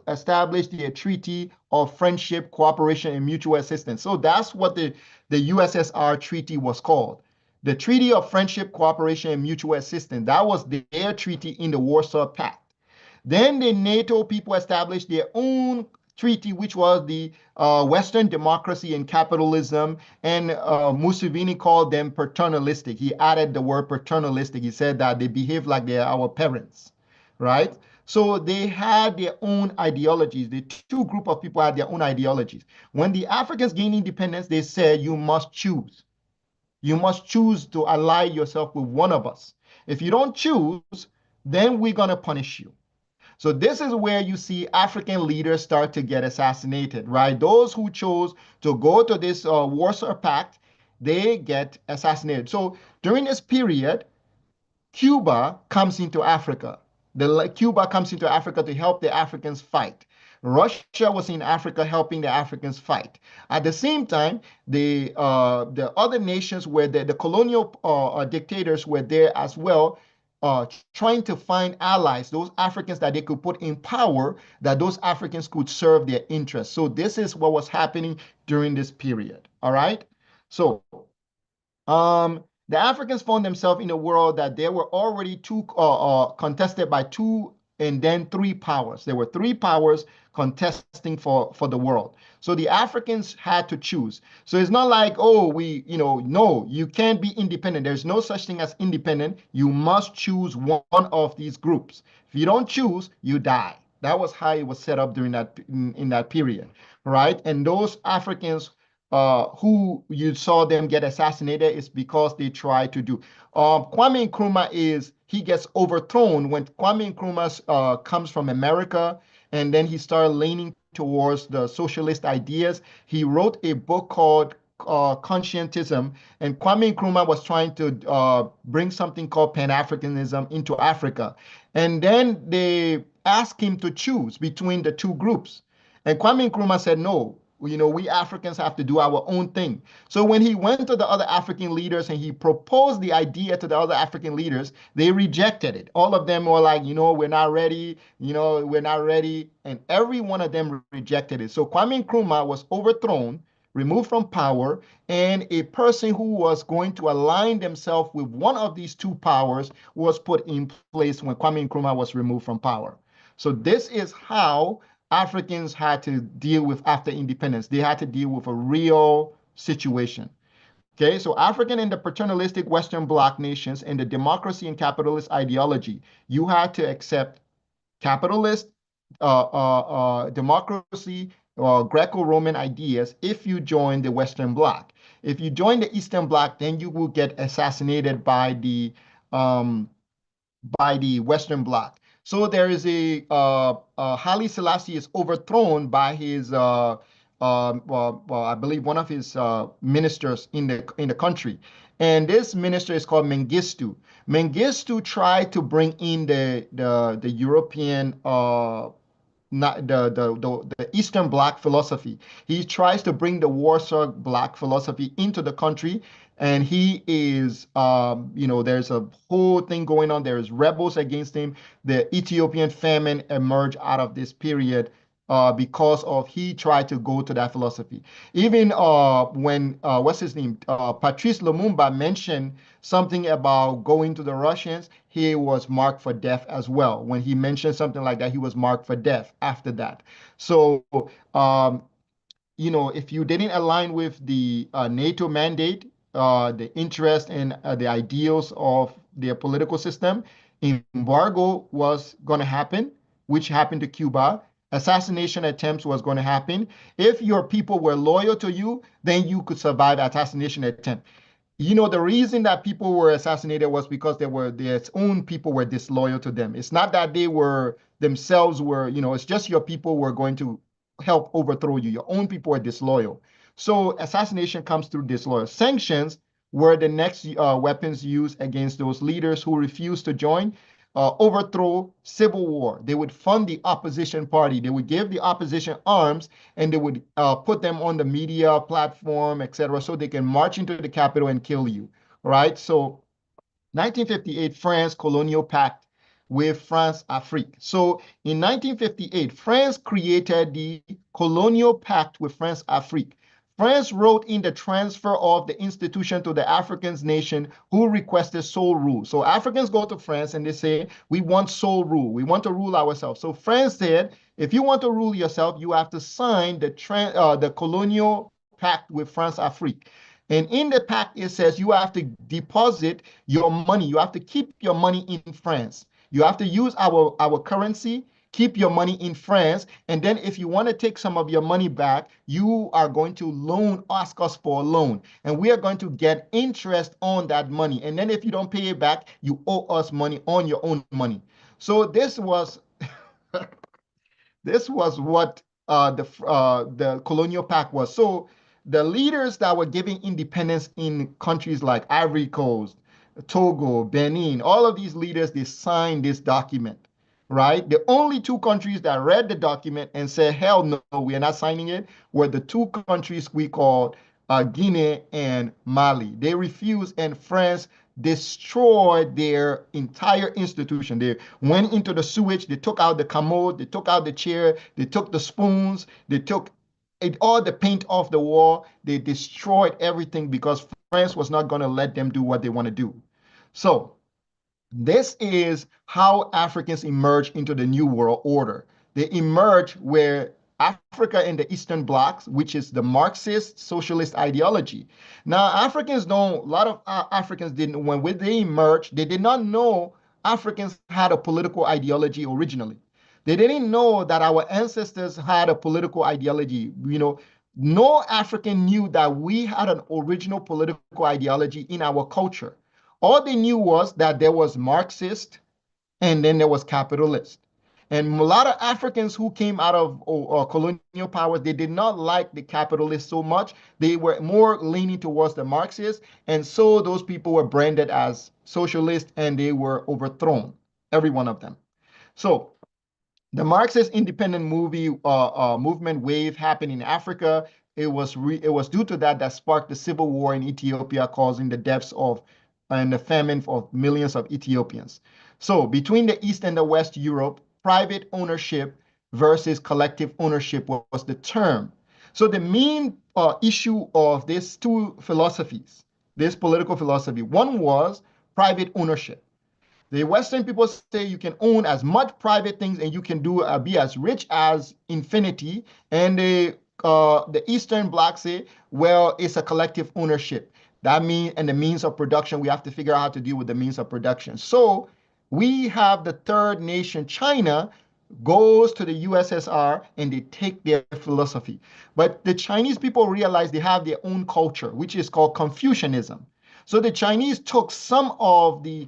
established the Treaty of Friendship, Cooperation, and Mutual Assistance. So that's what the USSR treaty was called. The Treaty of Friendship, Cooperation, and Mutual Assistance. That was their treaty in the Warsaw Pact. Then the NATO people established their own treaty, which was the Western Democracy and Capitalism, and Museveni called them paternalistic. He added the word paternalistic. He said that they behave like they're our parents, right? So they had their own ideologies. The two group of people had their own ideologies. When the Africans gained independence, they said, you must choose. You must choose to ally yourself with one of us. If you don't choose, then we're going to punish you. So this is where you see African leaders start to get assassinated, right? Those who chose to go to this Warsaw Pact, they get assassinated. So during this period, Cuba comes into Africa. Cuba comes into Africa to help the Africans fight. Russia was in Africa helping the Africans fight. At the same time, the other nations were there, the colonial dictators were there as well, trying to find allies, those Africans that they could put in power, that those Africans could serve their interests. So this is what was happening during this period. All right. So the Africans found themselves in a world that they were already contested by two and then three powers. There were three powers contesting for the world. So the Africans had to choose. So it's not like, oh, no, you can't be independent. There's no such thing as independent. You must choose one of these groups. If you don't choose, you die. That was how it was set up during that in that period, right? And those Africans who you saw them get assassinated is because they tried to do. Kwame Nkrumah he gets overthrown when Kwame Nkrumah comes from America, and then he started leaning towards the socialist ideas. He wrote a book called Conscientism, and Kwame Nkrumah was trying to bring something called Pan-Africanism into Africa. And then they asked him to choose between the two groups. And Kwame Nkrumah said, no, we Africans have to do our own thing. So when he went to the other African leaders and he proposed the idea to the other African leaders, they rejected it. All of them were like, we're not ready, we're not ready. And every one of them rejected it. So Kwame Nkrumah was overthrown, removed from power, and a person who was going to align themselves with one of these two powers was put in place when Kwame Nkrumah was removed from power. So this is how Africans had to deal with after independence. They had to deal with a real situation. Okay, so African and the paternalistic Western Bloc nations and the democracy and capitalist ideology, you had to accept capitalist democracy or Greco-Roman ideas if you join the Western Bloc. If you join the Eastern Bloc, then you will get assassinated by the Western Bloc. So there is Haile Selassie is overthrown by his, I believe one of his ministers in the country, and this minister is called Mengistu. Mengistu tried to bring in the European, not the Eastern Bloc philosophy. He tries to bring the Warsaw Bloc philosophy into the country. And he is, there's a whole thing going on. There's rebels against him. The Ethiopian famine emerged out of this period because of he tried to go to that philosophy. Even when, what's his name? Patrice Lumumba mentioned something about going to the Russians, he was marked for death as well. When he mentioned something like that, he was marked for death after that. So, if you didn't align with the NATO mandate, the interest and the ideals of their political system, embargo was going to happen, which happened to Cuba. Assassination attempts was going to happen. If your people were loyal to you, then you could survive assassination attempt. The reason that people were assassinated was because their own people were disloyal to them. It's not that they were themselves it's just your people were going to help overthrow you. Your own people were disloyal. So assassination comes through disloyal. Sanctions were the next weapons used against those leaders who refused to join. Overthrow, civil war. They would fund the opposition party. They would give the opposition arms, and they would put them on the media platform, etc., so they can march into the capital and kill you. Right? So 1958, France colonial pact with France Afrique. So in 1958, France created the colonial pact with France Afrique. France wrote in the transfer of the institution to the Africans nation who requested sole rule. So Africans go to France and they say, we want sole rule. We want to rule ourselves. So France said, if you want to rule yourself, you have to sign the colonial pact with France Afrique. And in the pact, it says you have to deposit your money. You have to keep your money in France. You have to use our currency, keep your money in France, and then if you want to take some of your money back, you are going to ask us for a loan, and we are going to get interest on that money. And then if you don't pay it back, you owe us money on your own money. So this was what the colonial pact was. So the leaders that were giving independence in countries like Ivory Coast, Togo, Benin, all of these leaders, they signed this document. right? The only two countries that read the document and said, hell no, we are not signing it, were the two countries we called Guinea and Mali. They refused, and France destroyed their entire institution. They went into the sewage, they took out the commode, they took out the chair, they took the spoons, they took all the paint off the wall. They destroyed everything because France was not going to let them do what they want to do. So this is how Africans emerge into the New World Order. They emerge where Africa in the Eastern Blocs, which is the Marxist socialist ideology. Now, Africans don't, a lot of Africans didn't, when they emerged, they did not know Africans had a political ideology originally. They didn't know that our ancestors had a political ideology. No African knew that we had an original political ideology in our culture. All they knew was that there was Marxist and then there was capitalist. And a lot of Africans who came out of colonial powers, they did not like the capitalists so much. They were more leaning towards the Marxists. And so those people were branded as socialists and they were overthrown, every one of them. So the Marxist independent movement wave happened in Africa. It was due to that sparked the civil war in Ethiopia, causing the deaths of and the famine of millions of Ethiopians. So between the East and the West Europe, private ownership versus collective ownership was the term. So the main issue of these two philosophies, this political philosophy, one was private ownership. The Western people say you can own as much private things and you can be as rich as infinity. And the Eastern Bloc say, well, it's a collective ownership. That means, and the means of production, we have to figure out how to deal with the means of production. So we have the third nation, China, goes to the USSR and they take their philosophy. But the Chinese people realize they have their own culture, which is called Confucianism. So the Chinese took some of the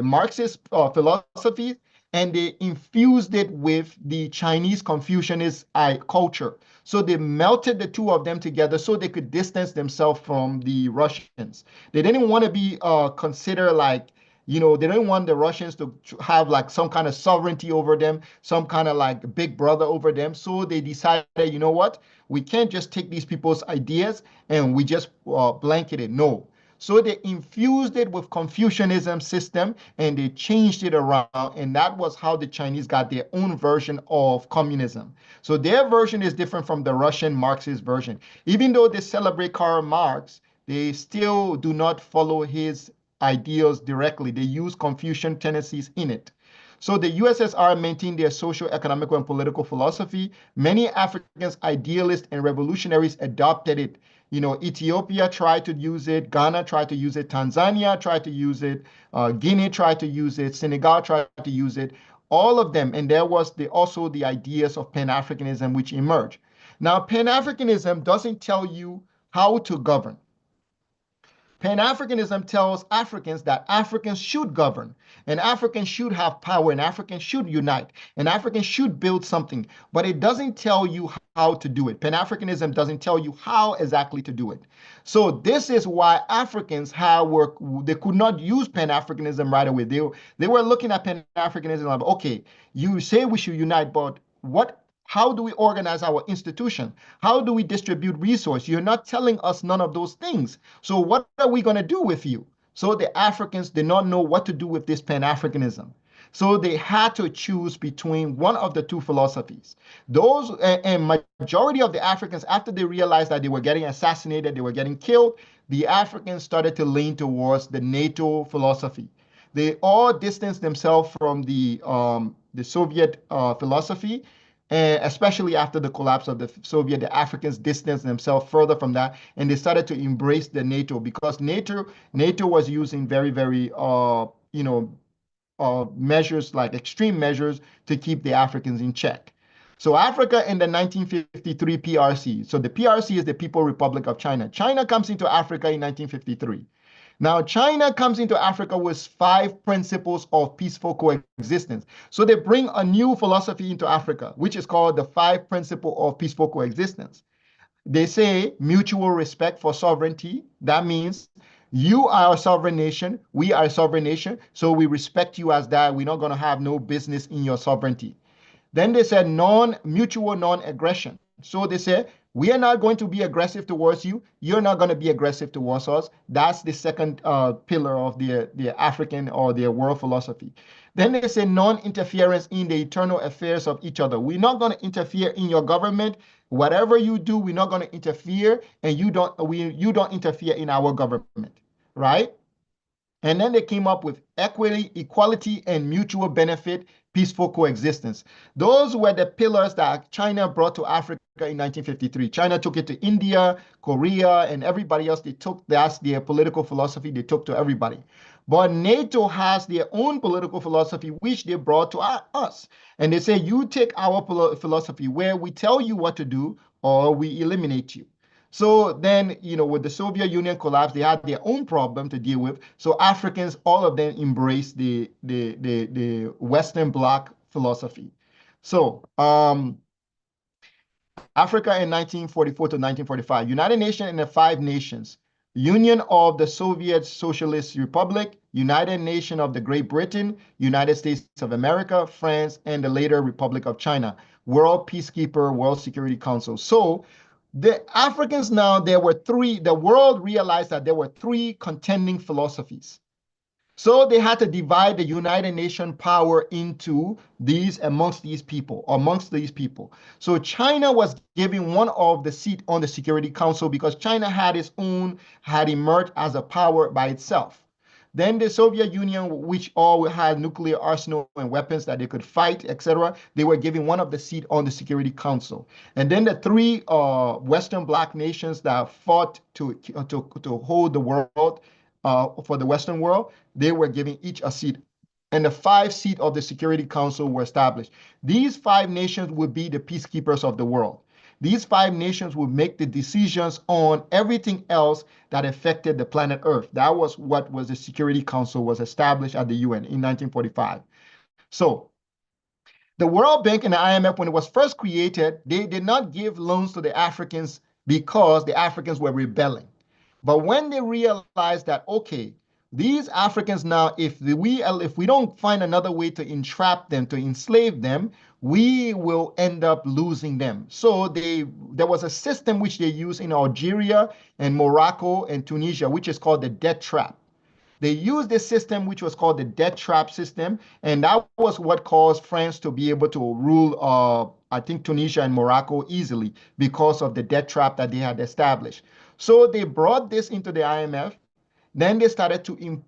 Marxist philosophy and they infused it with the Chinese Confucianist culture. So they melted the two of them together so they could distance themselves from the Russians. They didn't want to be considered like, they didn't want the Russians to have like some kind of sovereignty over them, some kind of like big brother over them. So they decided, you know what? We can't just take these people's ideas and we just blanket it. No. So they infused it with Confucianism system and they changed it around. And that was how the Chinese got their own version of communism. So their version is different from the Russian Marxist version. Even though they celebrate Karl Marx, they still do not follow his ideals directly. They use Confucian tendencies in it. So the USSR maintained their social, economic, and political philosophy. Many Africans, idealists, and revolutionaries adopted it. Ethiopia tried to use it, Ghana tried to use it, Tanzania tried to use it, Guinea tried to use it, Senegal tried to use it, all of them. And there was also the ideas of Pan-Africanism which emerged. Now, Pan-Africanism doesn't tell you how to govern. Pan-Africanism tells Africans that Africans should govern, and Africans should have power, and Africans should unite, and Africans should build something, but it doesn't tell you how to do it. Pan-Africanism doesn't tell you how exactly to do it. So this is why Africans they could not use Pan-Africanism right away. They were looking at Pan-Africanism like, okay, you say we should unite, but how do we organize our institution? How do we distribute resources? You're not telling us none of those things. So what are we going to do with you? So the Africans did not know what to do with this Pan-Africanism. So they had to choose between one of the two philosophies. And majority of the Africans, after they realized that they were getting assassinated, they were getting killed, the Africans started to lean towards the NATO philosophy. They all distanced themselves from the Soviet philosophy. And especially after the collapse of the Soviet, the Africans distanced themselves further from that, and they started to embrace the NATO because NATO was using very, very, measures like extreme measures to keep the Africans in check. So Africa in the 1953 PRC. So the PRC is the People's Republic of China. China comes into Africa in 1953. Now, China comes into Africa with 5 principles of peaceful coexistence. So they bring a new philosophy into Africa, which is called the 5 principles of peaceful coexistence. They say mutual respect for sovereignty. That means You are a sovereign nation. We are a sovereign nation. So we respect you as that. We're not going to have no business in your sovereignty. Then they said mutual non-aggression. So they said, we are not going to be aggressive towards you. You're not going to be aggressive towards us. That's the second pillar of the African or the world philosophy. Then they say non-interference in the internal affairs of each other. We're not going to interfere in your government. Whatever you do, we're not going to interfere, and you don't interfere in our government, right? And then they came up with equity, equality, and mutual benefit, peaceful coexistence. Those were the pillars that China brought to Africa in 1953. China took it to India, Korea, and everybody else. That's their political philosophy they took to everybody. But NATO has their own political philosophy, which they brought to us. And they say, you take our philosophy where we tell you what to do or we eliminate you. So then, with the Soviet Union collapse, they had their own problem to deal with. So Africans, all of them embraced the Western Bloc philosophy. So Africa in 1944 to 1945, United Nations and the 5 nations, Union of the Soviet Socialist Republic, United Nations of the Great Britain, United States of America, France, and the later Republic of China, World Peacekeeper, World Security Council. So the Africans now, the world realized that there were 3 contending philosophies. So they had to divide the United Nations power into amongst these people. So China was given one of the seat on the Security Council because China had emerged as a power by itself. Then the Soviet Union, which all had nuclear arsenal and weapons that they could fight, etc., they were given one of the seat on the Security Council. And then the 3 Western Bloc nations that fought to hold the world, for the Western world, they were giving each a seat. And the 5 seats of the Security Council were established. These 5 nations would be the peacekeepers of the world. These 5 nations would make the decisions on everything else that affected the planet Earth. That was what the Security Council was established at the UN in 1945. So the World Bank and the IMF, when it was first created, they did not give loans to the Africans because the Africans were rebelling. But when they realized that, okay, these Africans now, if we don't find another way to entrap them, to enslave them, we will end up losing them. So there was a system which they used in Algeria and Morocco and Tunisia, which is called the debt trap. They used this system, which was called the debt trap system, and that was what caused France to be able to rule, I think, Tunisia and Morocco easily because of the debt trap that they had established. So they brought this into the IMF. Then they started to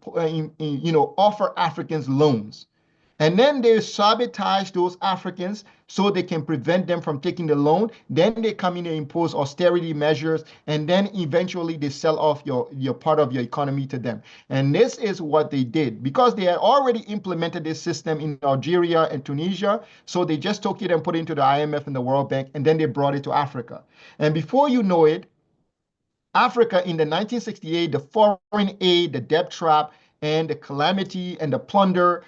offer Africans loans. And then they sabotage those Africans so they can prevent them from taking the loan. Then they come in and impose austerity measures. And then eventually they sell off your part of your economy to them. And this is what they did because they had already implemented this system in Algeria and Tunisia. So they just took it and put it into the IMF and the World Bank. And then they brought it to Africa. And before you know it, Africa in the 1968, the foreign aid, the debt trap, and the calamity and the plunder,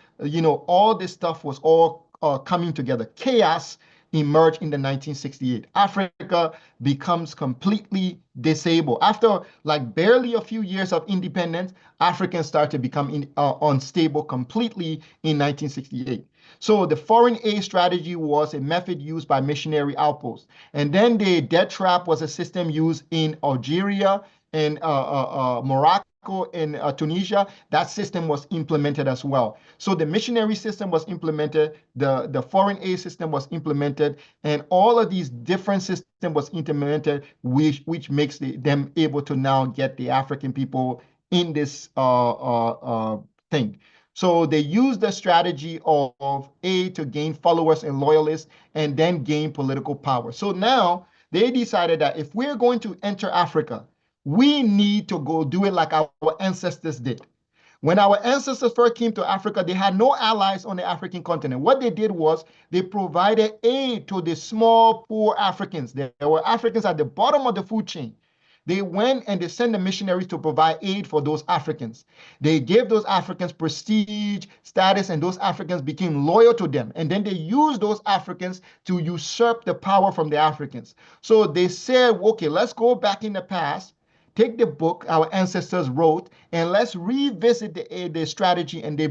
all this stuff was all coming together. Chaos emerged in the 1968. Africa becomes completely disabled. After barely a few years of independence, Africans start to become unstable completely in 1968. So the foreign aid strategy was a method used by missionary outposts. And then the debt trap was a system used in Algeria and Morocco and Tunisia. That system was implemented as well. So the missionary system was implemented, the foreign aid system was implemented, and all of these different systems was implemented, which makes them able to now get the African people in this thing. So they use the strategy of aid to gain followers and loyalists and then gain political power. So now they decided that if we're going to enter Africa, we need to go do it like our ancestors did. When our ancestors first came to Africa, they had no allies on the African continent. What they did was they provided aid to the small, poor Africans. There were Africans at the bottom of the food chain. They went and they sent the missionaries to provide aid for those Africans. They gave those Africans prestige, status, and those Africans became loyal to them. And then they used those Africans to usurp the power from the Africans. So they said, okay, let's go back in the past, take the book our ancestors wrote and let's revisit the strategy, and they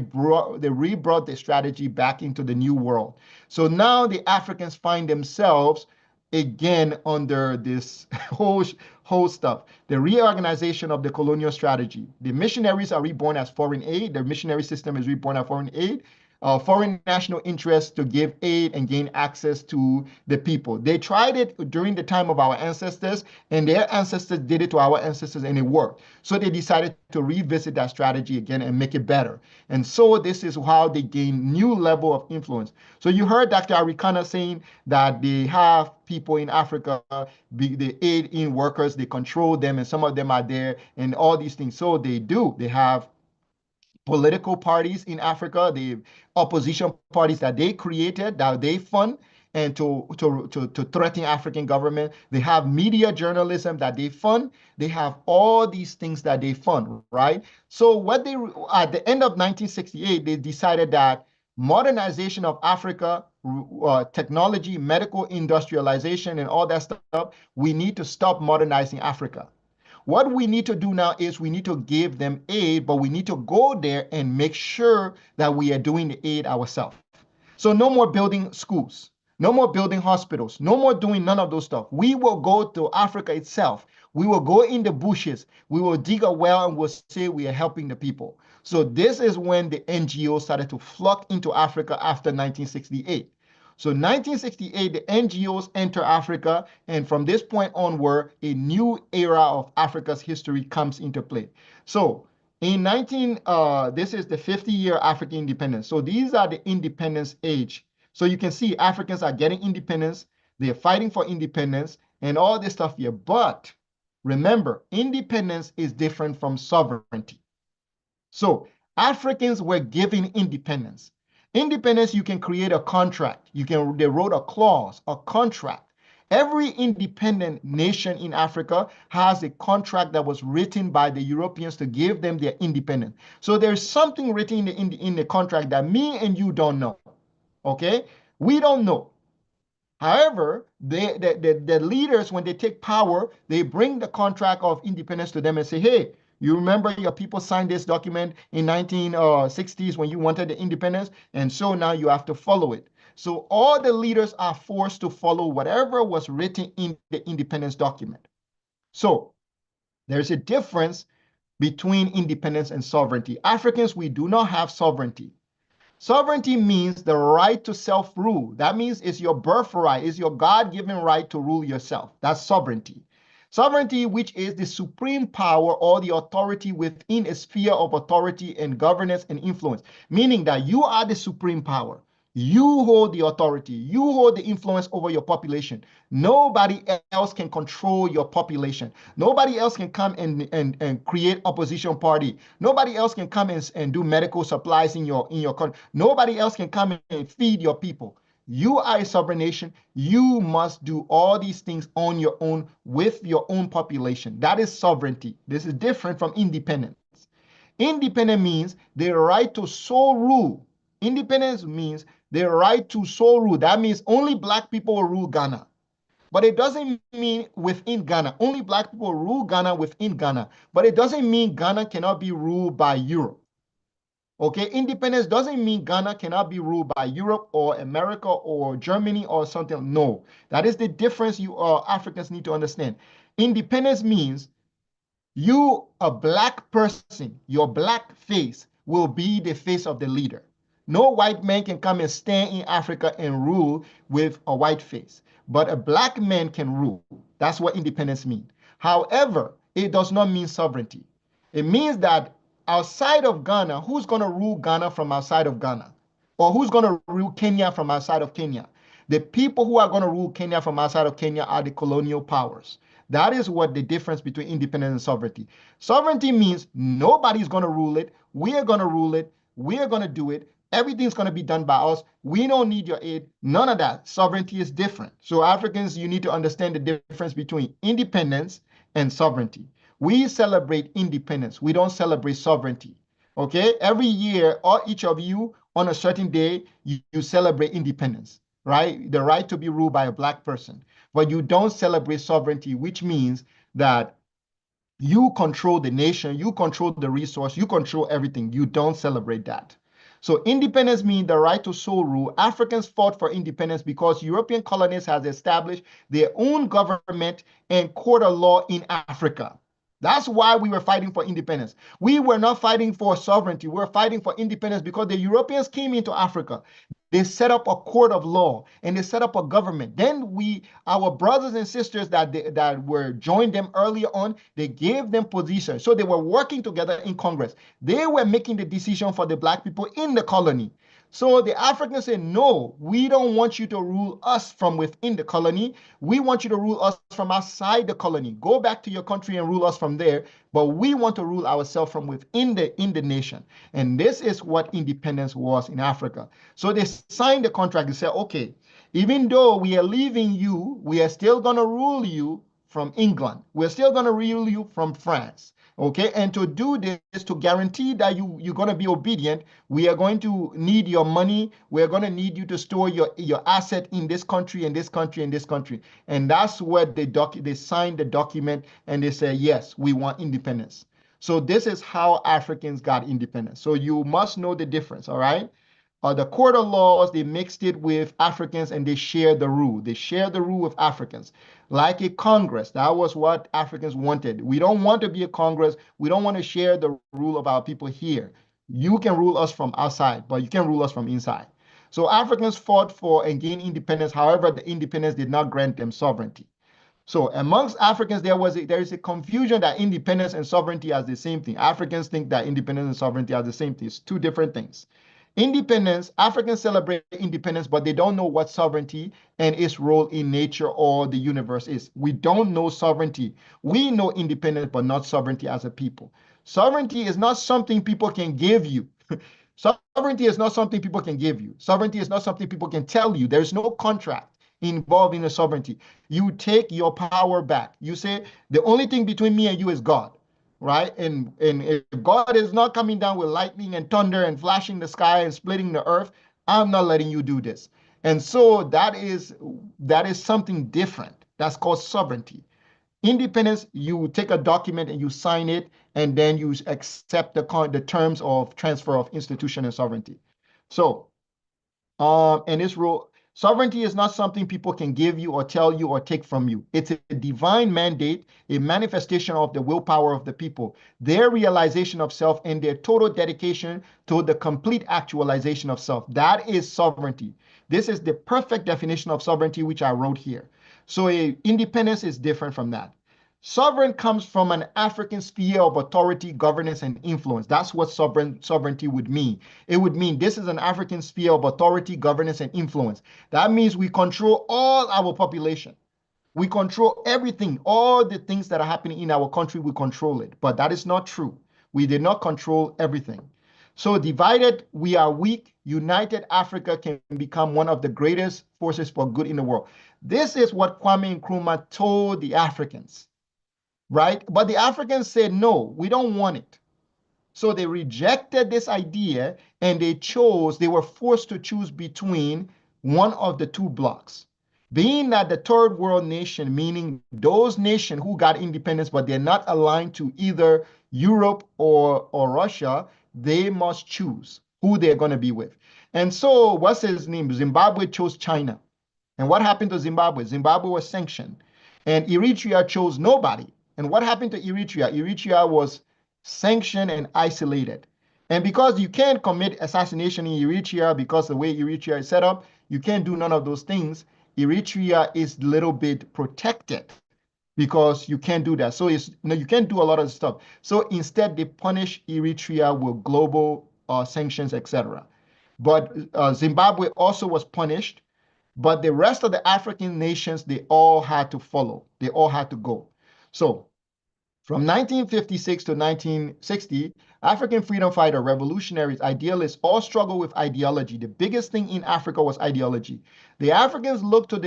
re-brought the strategy back into the new world. So now the Africans find themselves again under this whole stuff. The reorganization of the colonial strategy. The missionaries are reborn as foreign aid. The missionary system is reborn as foreign aid. Foreign national interests to give aid and gain access to the people. They tried it during the time of our ancestors, and their ancestors did it to our ancestors, and it worked. So they decided to revisit that strategy again and make it better. And so this is how they gain new level of influence. So you heard Dr. Arikana saying that they have people in Africa, the aid in workers, they control them, and some of them are there, and all these things. So they do. They have political parties in Africa, the opposition parties that they created, that they fund, and to threaten African government. They have media journalism that they fund. They have all these things that they fund, right? So what they, at the end of 1968, they decided that modernization of Africa, technology, medical industrialization, and all that stuff, we need to stop modernizing Africa. What we need to do now is we need to give them aid, but we need to go there and make sure that we are doing the aid ourselves. So no more building schools, no more building hospitals, no more doing none of those stuff. We will go to Africa itself. We will go in the bushes. We will dig a well and we'll say we are helping the people. So this is when the NGOs started to flock into Africa after 1968. So 1968, the NGOs enter Africa, and from this point onward, a new era of Africa's history comes into play. So in this is the 50-year African independence. So these are the independence age. So you can see Africans are getting independence, they're fighting for independence, and all this stuff here. But remember, independence is different from sovereignty. So Africans were given independence. Independence, you can create a contract. They wrote a clause, a contract. Every independent nation in Africa has a contract that was written by the Europeans to give them their independence. So there's something written in the contract that me and you don't know, okay? We don't know. However, the leaders, when they take power, they bring the contract of independence to them and say, hey, you remember your people signed this document in 1960s when you wanted the independence, and so now you have to follow it. So all the leaders are forced to follow whatever was written in the independence document. So there's a difference between independence and sovereignty. Africans, we do not have sovereignty. Sovereignty means the right to self-rule. That means it's your birthright, it's your God-given right to rule yourself. That's sovereignty. Sovereignty, which is the supreme power or the authority within a sphere of authority and governance and influence, meaning that you are the supreme power. You hold the authority. You hold the influence over your population. Nobody else can control your population. Nobody else can come and create opposition party. Nobody else can come and do medical supplies in your country. Nobody else can come and feed your people. You are a sovereign nation. You must do all these things on your own with your own population. That is sovereignty. This is different from independence. Independence means the right to sole rule. Independence means the right to sole rule. That means only Black people will rule Ghana. But it doesn't mean within Ghana. Only Black people rule Ghana within Ghana. But it doesn't mean Ghana cannot be ruled by Europe. Okay, independence doesn't mean Ghana cannot be ruled by Europe or America or Germany or something. No, that is the difference you Africans need to understand. Independence means you, a Black person, your Black face will be the face of the leader. No white man can come and stand in Africa and rule with a white face, but a Black man can rule. That's what independence means. However, it does not mean sovereignty. It means that outside of Ghana, who's going to rule Ghana from outside of Ghana? Or who's going to rule Kenya from outside of Kenya? The people who are going to rule Kenya from outside of Kenya are the colonial powers. That is what the difference between independence and sovereignty. Sovereignty means nobody's going to rule it. We are going to rule it. We are going to do it. Everything's going to be done by us. We don't need your aid. None of that. Sovereignty is different. So Africans, you need to understand the difference between independence and sovereignty. We celebrate independence. We don't celebrate sovereignty. Okay? Every year, each of you, on a certain day, you celebrate independence, right? The right to be ruled by a Black person. But you don't celebrate sovereignty, which means that You control the nation, you control the resource, you control everything. You don't celebrate that. So independence means the right to sole rule. Africans fought for independence because European colonists has established their own government and court of law in Africa. That's why we were fighting for independence. We were not fighting for sovereignty. We were fighting for independence because the Europeans came into Africa. They set up a court of law and they set up a government. Then our brothers and sisters that were joined them earlier on, they gave them positions. So they were working together in Congress. They were making the decision for the black people in the colony. So the Africans said, no, we don't want you to rule us from within the colony. We want you to rule us from outside the colony. Go back to your country and rule us from there. But we want to rule ourselves from within the nation. And this is what independence was in Africa. So they signed the contract and said, okay, even though we are leaving you, we are still going to rule you from England. We're still going to rule you from France. Okay, and to do this, to guarantee that you're going to be obedient, we are going to need your money. We're going to need you to store your asset in this country, and this country, and this country. And that's what they signed the document, and they say, yes, we want independence. So this is how Africans got independence. So you must know the difference, all right? The court of laws, they mixed it with Africans and they shared the rule. They shared the rule with Africans. Like a Congress, that was what Africans wanted. We don't want to be a Congress. We don't want to share the rule of our people here. You can rule us from outside, but you can rule us from inside. So Africans fought for and gained independence. However, the independence did not grant them sovereignty. So amongst Africans, there is a confusion that independence and sovereignty are the same thing. Africans think that independence and sovereignty are the same thing. It's two different things. Independence, Africans celebrate independence, but they don't know what sovereignty and its role in nature or the universe is. We don't know sovereignty. We know independence, but not sovereignty as a people. Sovereignty is not something people can give you. Sovereignty is not something people can give you. Sovereignty is not something people can tell you. There's no contract involved in the sovereignty. You take your power back. You say, the only thing between me and you is God. Right? And if God is not coming down with lightning and thunder and flashing the sky and splitting the earth, I'm not letting you do this. And so that is something different. That's called sovereignty. Independence, you take a document and you sign it, and then you accept the terms of transfer of institution and sovereignty. So, and this rule, sovereignty is not something people can give you or tell you or take from you. It's a divine mandate, a manifestation of the willpower of the people, their realization of self, and their total dedication to the complete actualization of self. That is sovereignty. This is the perfect definition of sovereignty, which I wrote here. So independence is different from that. Sovereign comes from an African sphere of authority, governance, and influence. That's what sovereignty would mean. It would mean this is an African sphere of authority, governance, and influence. That means we control all our population. We control everything. All the things that are happening in our country, we control it. But that is not true. We did not control everything. So divided, we are weak. United, Africa can become one of the greatest forces for good in the world. This is what Kwame Nkrumah told the Africans. Right? But the Africans said, no, we don't want it. So they rejected this idea and they were forced to choose between one of the two blocks. Being that the third world nation, meaning those nations who got independence, but they're not aligned to either Europe or Russia, they must choose who they're going to be with. And so what's his name? Zimbabwe chose China. And what happened to Zimbabwe? Zimbabwe was sanctioned. And Eritrea chose nobody. And what happened to Eritrea? Eritrea was sanctioned and isolated. And because you can't commit assassination in Eritrea because the way Eritrea is set up, you can't do none of those things. Eritrea is a little bit protected because you can't do that. So you can't do a lot of stuff. So instead, they punish Eritrea with global sanctions, etc. But Zimbabwe also was punished. But the rest of the African nations, they all had to follow. They all had to go. So from 1956 to 1960, African freedom fighter, revolutionaries, idealists all struggled with ideology. The biggest thing in Africa was ideology. The Africans looked to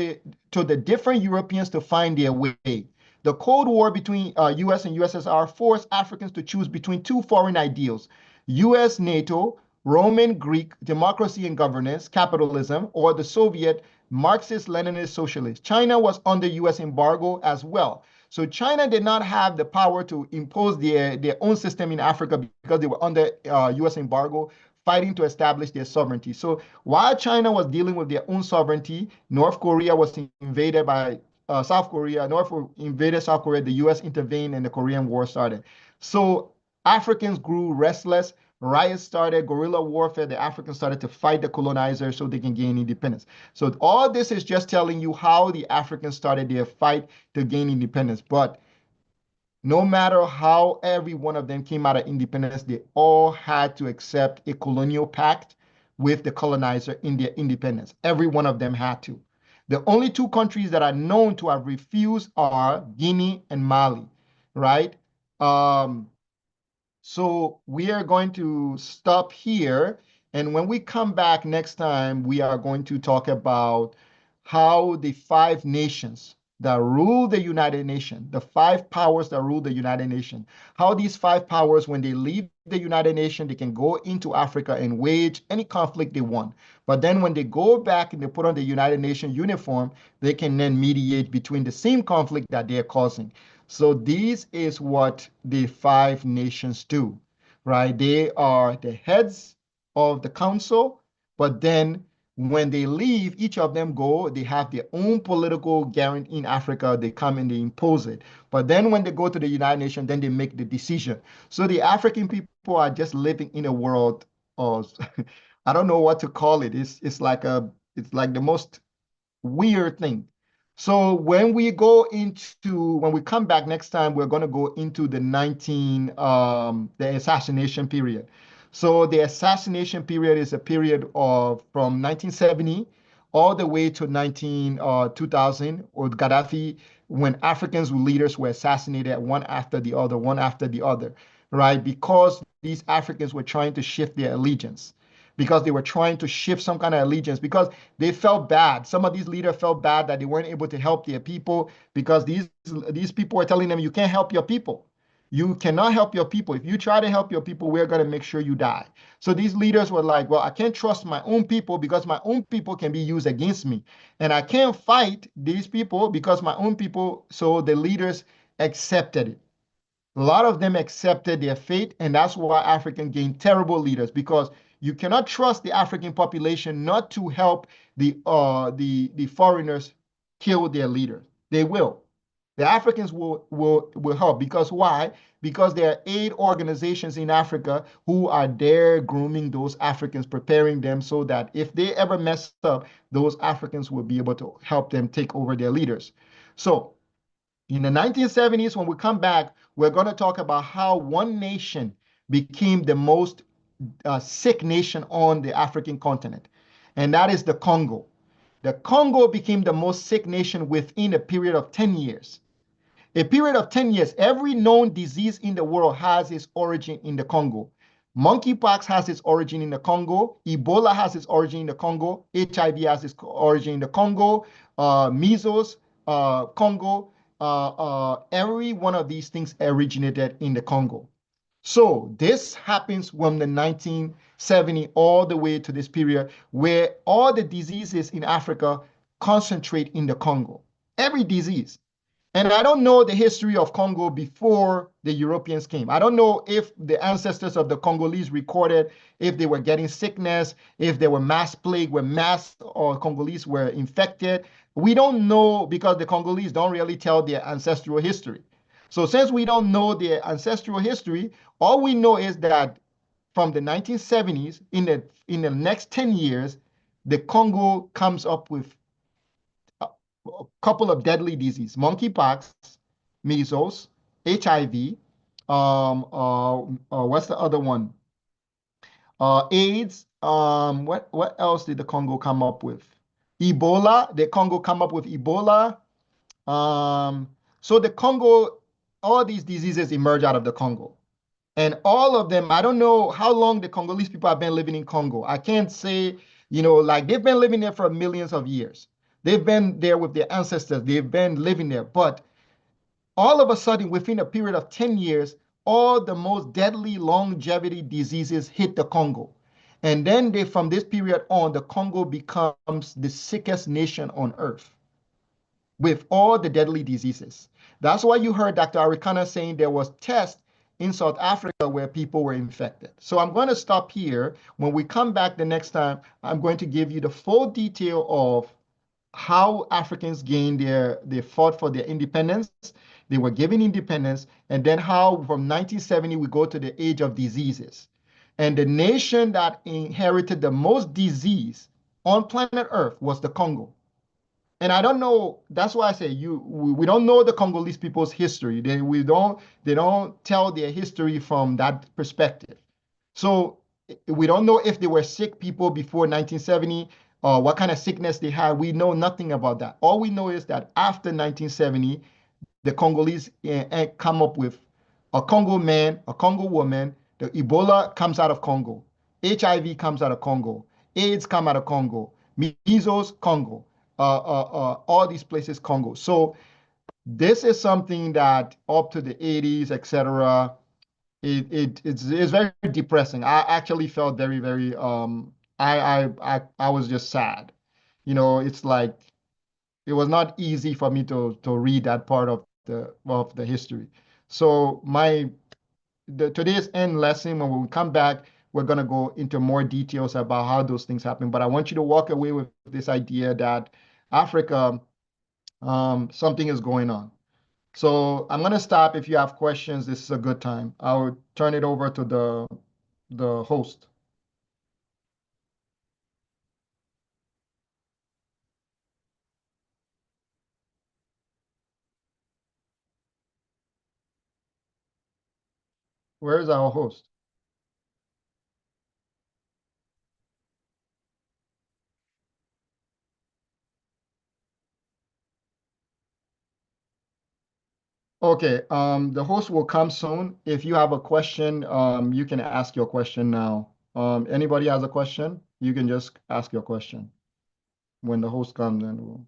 the different Europeans to find their way. The Cold War between US and USSR forced Africans to choose between two foreign ideals, US, NATO, Roman, Greek, democracy and governance, capitalism, or the Soviet, Marxist, Leninist, socialist. China was under US embargo as well. So China did not have the power to impose their own system in Africa because they were under US embargo, fighting to establish their sovereignty. So while China was dealing with their own sovereignty, North Korea was invaded by South Korea. North invaded South Korea, the US intervened, and the Korean War started. So Africans grew restless. Riots started, guerrilla warfare. The Africans started to fight the colonizers so they can gain independence. So all this is just telling you how the Africans started their fight to gain independence. But no matter how every one of them came out of independence, they all had to accept a colonial pact with the colonizer in their independence. Every one of them had to. The only two countries that are known to have refused are Guinea and Mali, right? So we are going to stop here. And when we come back next time, we are going to talk about how the five nations that rule the United Nations, the five powers that rule the United Nations, how these five powers, when they leave the United Nations, they can go into Africa and wage any conflict they want. But then when they go back and they put on the United Nations uniform, they can then mediate between the same conflict that they're causing. So this is what the five nations do, right? They are the heads of the council, but then when they leave, each of them go, they have their own political guarantee in Africa, they come and they impose it. But then when they go to the United Nations, then they make the decision. So the African people are just living in a world of, I don't know what to call it. It's like the most weird thing. So when we come back next time, we're going to go into the the assassination period. So the assassination period is a period of from 1970 all the way to 2000 with Gaddafi, when Africans leaders were assassinated one after the other, right? Because these Africans were trying to shift their allegiance, because they were trying to shift some kind of allegiance, because they felt bad. Some of these leaders felt bad that they weren't able to help their people, because these people were telling them, you can't help your people. You cannot help your people. If you try to help your people, we're going to make sure you die. So these leaders were like, well, I can't trust my own people because my own people can be used against me. And I can't fight these people because my own people. So the leaders accepted it. A lot of them accepted their fate, and that's why Africans gained terrible leaders, because you cannot trust the African population not to help the foreigners kill their leaders. They will. The Africans will help, because why? Because there are aid organizations in Africa who are there grooming those Africans, preparing them so that if they ever mess up, those Africans will be able to help them take over their leaders. So in the 1970s, when we come back, we're going to talk about how one nation became the most sick nation on the African continent, and that is the Congo. The Congo became the most sick nation within a period of 10 years. A period of 10 years, every known disease in the world has its origin in the Congo. Monkeypox has its origin in the Congo. Ebola has its origin in the Congo. HIV has its origin in the Congo. Measles, Congo. Every one of these things originated in the Congo. So this happens from the 1970 all the way to this period where all the diseases in Africa concentrate in the Congo. Every disease. And I don't know the history of Congo before the Europeans came. I don't know if the ancestors of the Congolese recorded if they were getting sickness, if there were mass plague, where mass or Congolese were infected. We don't know, because the Congolese don't really tell their ancestral history. So since we don't know their ancestral history, all we know is that from the 1970s, in the next 10 years, the Congo comes up with a couple of deadly diseases: monkeypox, measles, HIV, what's the other one? AIDS. What else did the Congo come up with? Ebola. The Congo come up with Ebola. So the Congo, all these diseases emerge out of the Congo. And all of them, I don't know how long the Congolese people have been living in Congo. I can't say, like they've been living there for millions of years. They've been there with their ancestors. They've been living there. But all of a sudden, within a period of 10 years, all the most deadly longevity diseases hit the Congo. And then from this period on, the Congo becomes the sickest nation on earth. with all the deadly diseases. That's why you heard Dr. Arikana saying there was tests in South Africa where people were infected. So I'm going to stop here. When we come back the next time, I'm going to give you the full detail of how Africans gained they fought for their independence. They were given independence, and then how from 1970 we go to the age of diseases. And the nation that inherited the most disease on planet Earth was the Congo. And I don't know. That's why I say we don't know the Congolese people's history. They don't tell their history from that perspective. So we don't know if they were sick people before 1970 or what kind of sickness they had. We know nothing about that. All we know is that after 1970, the Congolese come up with a Congo man, a Congo woman. The Ebola comes out of Congo. HIV comes out of Congo. AIDS come out of Congo. Measles, Congo. All these places, Congo. So this is something that up to the 80s, etc., it's very depressing. I actually felt very, very I was just sad. It's like it was not easy for me to read that part of the history. So today's end lesson, when we come back, we're gonna go into more details about how those things happen. But I want you to walk away with this idea that Africa, something is going on. So I'm gonna stop. If you have questions, this is a good time. I'll turn it over to the host. Where is our host? Okay, the host will come soon. If you have a question, you can ask your question now. Anybody has a question, you can just ask your question. When the host comes, then we'll.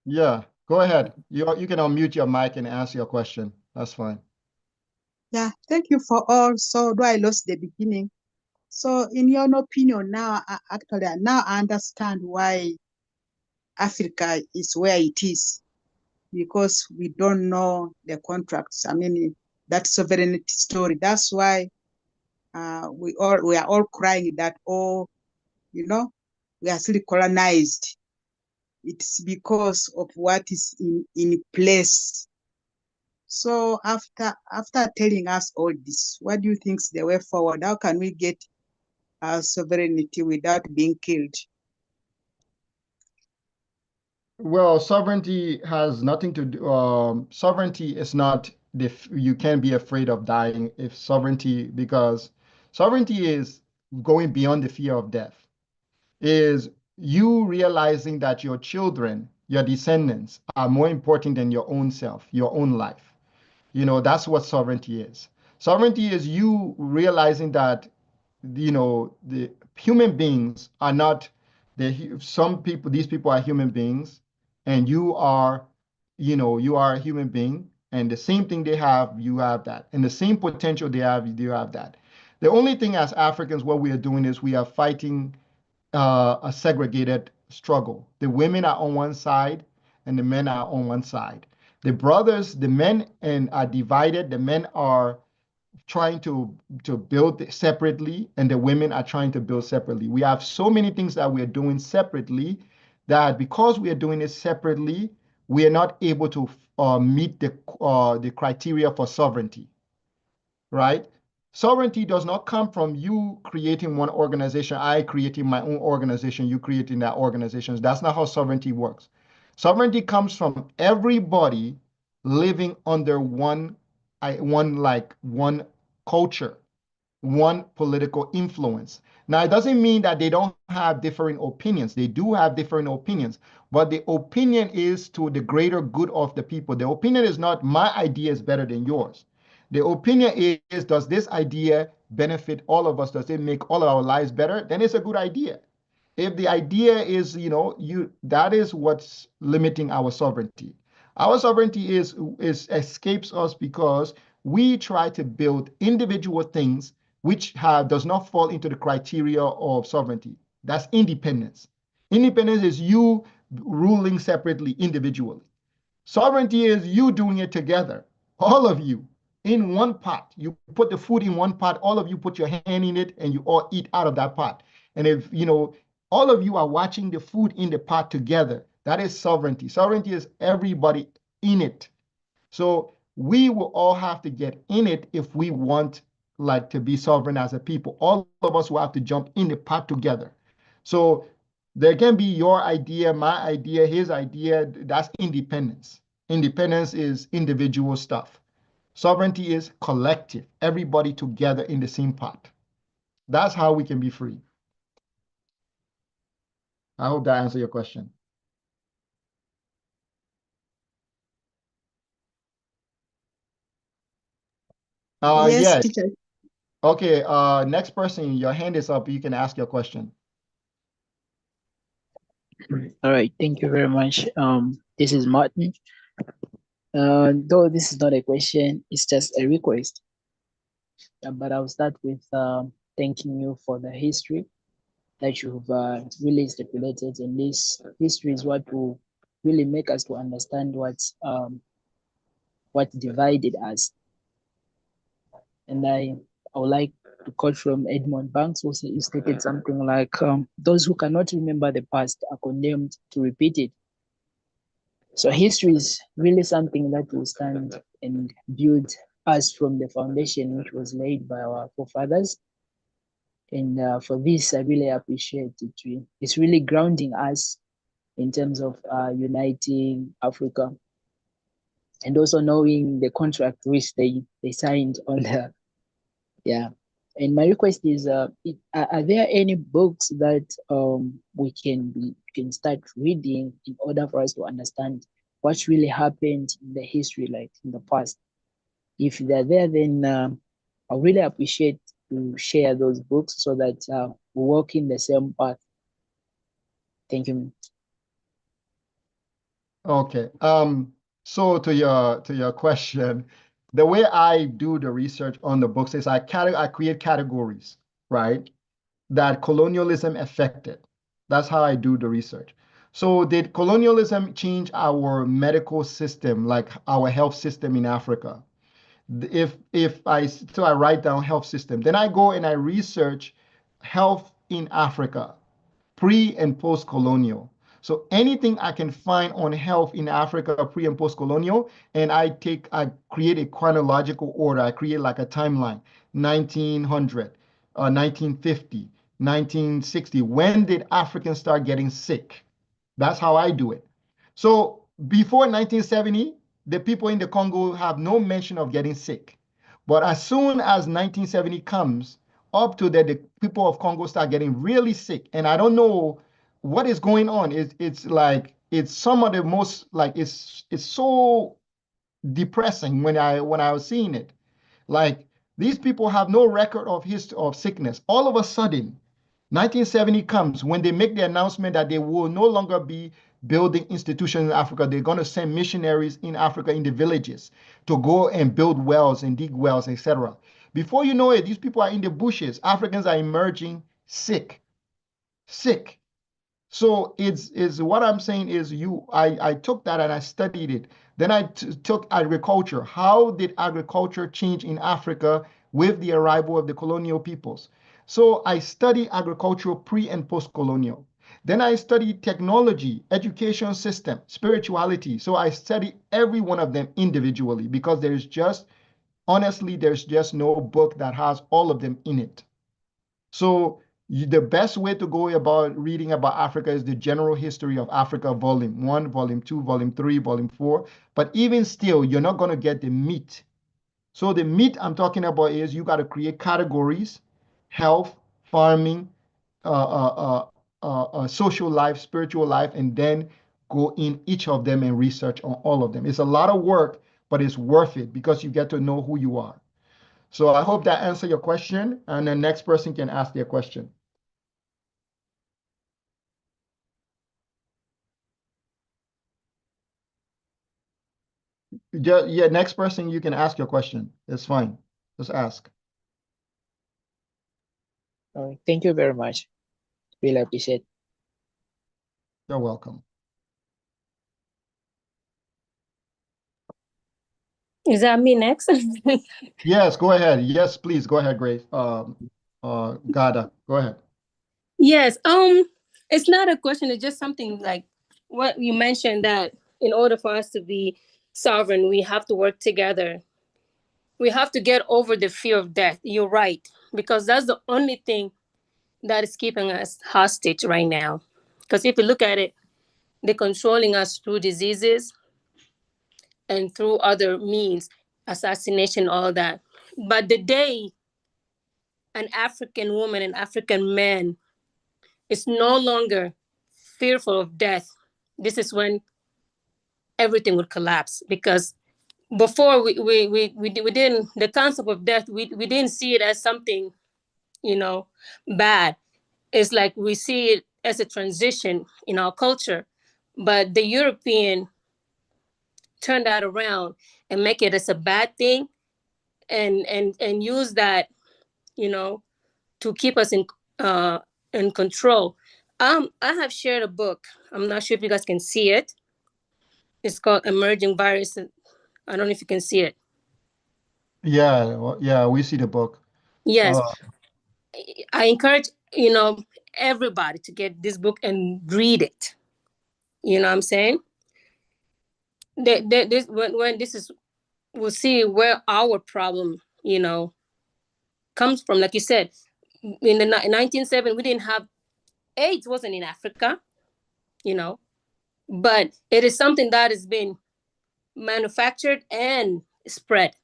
Yeah, go ahead. You can unmute your mic and ask your question. That's fine. Yeah, thank you for all. So though I lost the beginning. So in your opinion now, actually, now I understand why Africa is where it is, because we don't know the contracts. I mean, that sovereignty story. That's why we are all crying that, oh, we are still colonized. It's because of what is in place. So after telling us all this, what do you think is the way forward? How can we get our sovereignty without being killed? Well, sovereignty has nothing to do. Sovereignty is not you can't be afraid of dying if sovereignty, because sovereignty is going beyond the fear of death. Is you realizing that your children, your descendants, are more important than your own self, your own life. That's what sovereignty is. Sovereignty is you realizing that the human beings are not these people are human beings, and you are a human being, and the same thing they have, you have that, and the same potential they have, you have that. The only thing as Africans, what we are doing is we are fighting a segregated struggle. The women are on one side and the men are on one side. The men are divided. The men are trying to build separately, and the women are trying to build separately. We have so many things that we are doing separately that because we are doing it separately, we are not able to meet the criteria for sovereignty, right? Sovereignty does not come from you creating one organization, I creating my own organization, you creating that organization. That's not how sovereignty works. Sovereignty comes from everybody living under one culture, one political influence. Now, it doesn't mean that they don't have different opinions. They do have different opinions, but the opinion is to the greater good of the people. The opinion is not my idea is better than yours. The opinion is, does this idea benefit all of us? Does it make all of our lives better? Then it's a good idea. If the idea is, that is what's limiting our sovereignty. Our sovereignty is escapes us because we try to build individual things which does not fall into the criteria of sovereignty. That's independence. Independence is you ruling separately, individually. Sovereignty is you doing it together, all of you, in one pot. You put the food in one pot, all of you put your hand in it, and you all eat out of that pot. And if, all of you are watching the food in the pot together, that is sovereignty. Sovereignty is everybody in it. So we will all have to get in it if we want like to be sovereign as a people. All of us will have to jump in the pot together. So there can be your idea, my idea, his idea. That's independence. Independence is individual stuff. Sovereignty is collective, everybody together in the same pot. That's how we can be free. I hope that answers your question. Yes, Yeah. teacher. Okay, next person, your hand is up. You can ask your question. All right, thank you very much. This is Martin. Though this is not a question, it's just a request. But I'll start with thanking you for the history that you've really stipulated, and this history is what will really make us to understand what divided us. And I would like to quote from Edmund Banks, who stated something like, those who cannot remember the past are condemned to repeat it. So history is really something that will stand and build us from the foundation which was laid by our forefathers. And for this, I really appreciate it. It's really grounding us in terms of uniting Africa, and also knowing the contract which they signed on the, yeah. And my request is, are there any books that we can start reading in order for us to understand what really happened in the history, like in the past? If they're there, then I really appreciate to share those books so that we walk in the same path. Thank you. Okay. So to your question, the way I do the research on the books is I create categories, right? That colonialism affected. That's how I do the research. So did colonialism change our medical system, like our health system in Africa? So I write down health system. Then I go and I research health in Africa, pre and post colonial. So anything I can find on health in Africa, pre and post colonial, and I create a chronological order. I create like a timeline, 1900, 1950, 1960. When did Africans start getting sick? That's how I do it. So before 1970, the people in the Congo have no mention of getting sick. But as soon as 1970 comes, up to that, the people of Congo start getting really sick. And I don't know what is going on. It's like it's some of the most like it's so depressing when I was seeing it. Like these people have no record of history of sickness. All of a sudden, 1970 comes when they make the announcement that they will no longer be building institutions in Africa. They're going to send missionaries in Africa in the villages to go and build wells and dig wells, etc. Before you know it, these people are in the bushes. Africans are emerging sick. So it's what I'm saying is I took that and I studied it. Then I took agriculture. How did agriculture change in Africa with the arrival of the colonial peoples? So I study agriculture pre and post colonial. Then I study technology, education system, spirituality. So I study every one of them individually because honestly, there's just no book that has all of them in it. So the best way to go about reading about Africa is the General History of Africa, Volume 1, Volume 2, Volume 3, Volume 4. But even still, you're not going to get the meat. So the meat I'm talking about is you got to create categories: health, farming, social life, spiritual life, and then go in each of them and research on all of them. It's a lot of work, but it's worth it because you get to know who you are. So I hope that answered your question, and the next person can ask their question. Yeah, next person, you can ask your question. It's fine. Just ask. Thank you very much. Really appreciate. You're welcome. Is that me next? Yes, go ahead. Yes, please, go ahead, Grace. Gada, go ahead. Yes. It's not a question. It's just something like what you mentioned, that in order for us to be sovereign, we have to work together. We have to get over the fear of death. You're right, because that's the only thing that is keeping us hostage right now. Because if you look at it, they're controlling us through diseases and through other means, assassination, all that. But the day an African woman, an African man is no longer fearful of death, this is when everything would collapse. Because before we didn't, the concept of death, we didn't see it as something, bad. It's like we see it as a transition in our culture. But the European turned that around and make it as a bad thing, and use that, to keep us in control. I have shared a book. I'm not sure if you guys can see it. It's called Emerging Virus. I don't know if you can see it. Yeah, well, yeah, we see the book. Yes. Uh, I encourage, everybody to get this book and read it. You know what I'm saying? When this is, we'll see where our problem, comes from. Like you said, in the 1970s, we didn't have AIDS. Wasn't in Africa, you know, but it is something that has been manufactured and spread.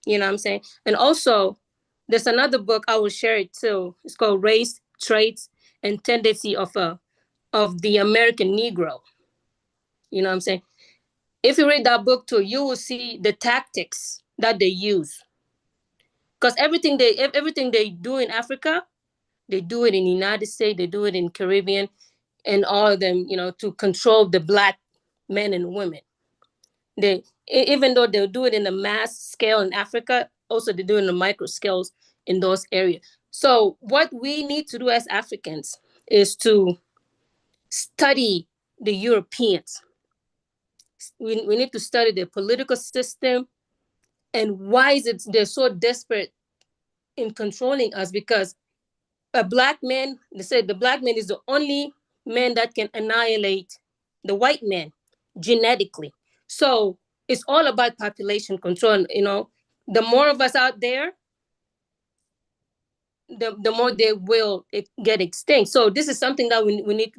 You know what I'm saying? And also, there's another book I will share it too. It's called Race, Traits, and Tendency of the American Negro. You know what I'm saying? If you read that book too, you will see the tactics that they use. Because everything they do in Africa, they do it in the United States, they do it in Caribbean, and all of them, to control the Black men and women. Even though they'll do it in a mass scale in Africa, also they do it in the micro scales in those areas. So what we need to do as Africans is to study the Europeans. We need to study their political system, and why is it they're so desperate in controlling us. Because a Black man, they said the Black man is the only man that can annihilate the white man genetically. So it's all about population control. The more of us out there, the more they will get extinct. So this is something that we need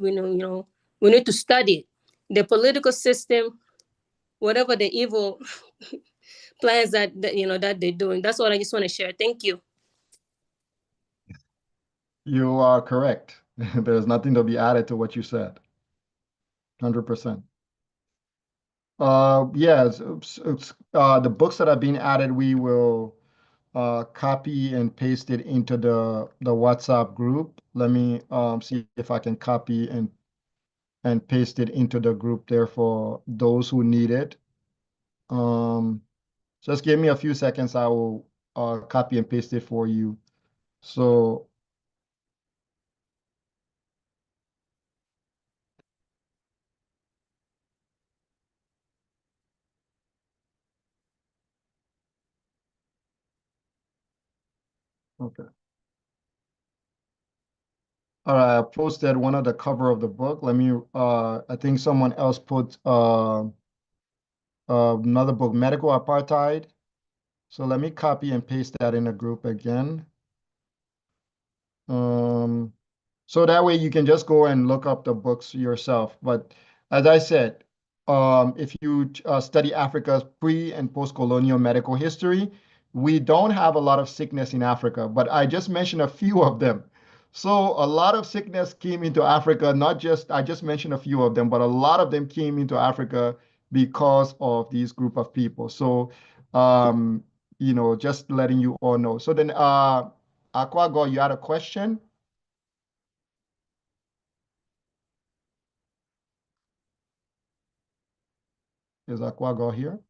to study. The political system, whatever the evil plans that they're doing. That's what I just want to share. Thank you. you are correct. There's nothing to be added to what you said. 100%. Yes, the books that are being added, we will copy and paste it into the WhatsApp group. Let me see if I can copy and paste it into the group there for those who need it. Just give me a few seconds. I will copy and paste it for you. So okay. All right, I posted one of the cover of the book. Let me I think someone else put another book, Medical Apartheid. So let me copy and paste that in the group again. So that way you can just go and look up the books yourself. But as I said, if you study Africa's pre and post-colonial medical history, we don't have a lot of sickness in Africa, but I just mentioned a few of them. So a lot of sickness came into Africa, I just mentioned a few of them, but a lot of them came into Africa because of these group of people. So, just letting you all know. So then, Akwago, you had a question? Is Akwago here?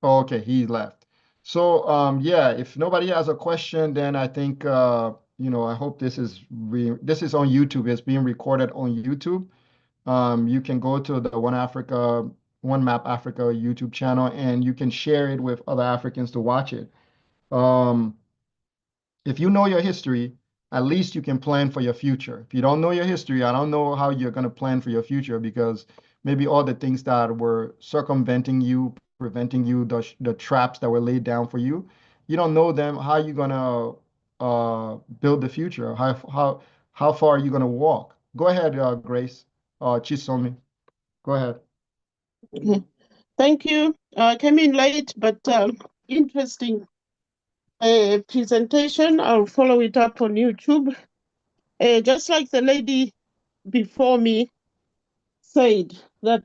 Oh, okay, he left. So, yeah, if nobody has a question, then I think, I hope this is on YouTube. It's being recorded on YouTube. You can go to the One Map Africa YouTube channel, and you can share it with other Africans to watch it. Um, if you know your history, at least you can plan for your future. If you don't know your history, I don't know how you're going to plan for your future, because maybe all the things that were circumventing you, preventing you, the traps that were laid down for you, you don't know them. How are you going to build the future? How far are you going to walk? Go ahead, Grace. Chisomi. Go ahead. Okay. Thank you. I came in late, but interesting presentation. I'll follow it up on YouTube. Just like the lady before me said, that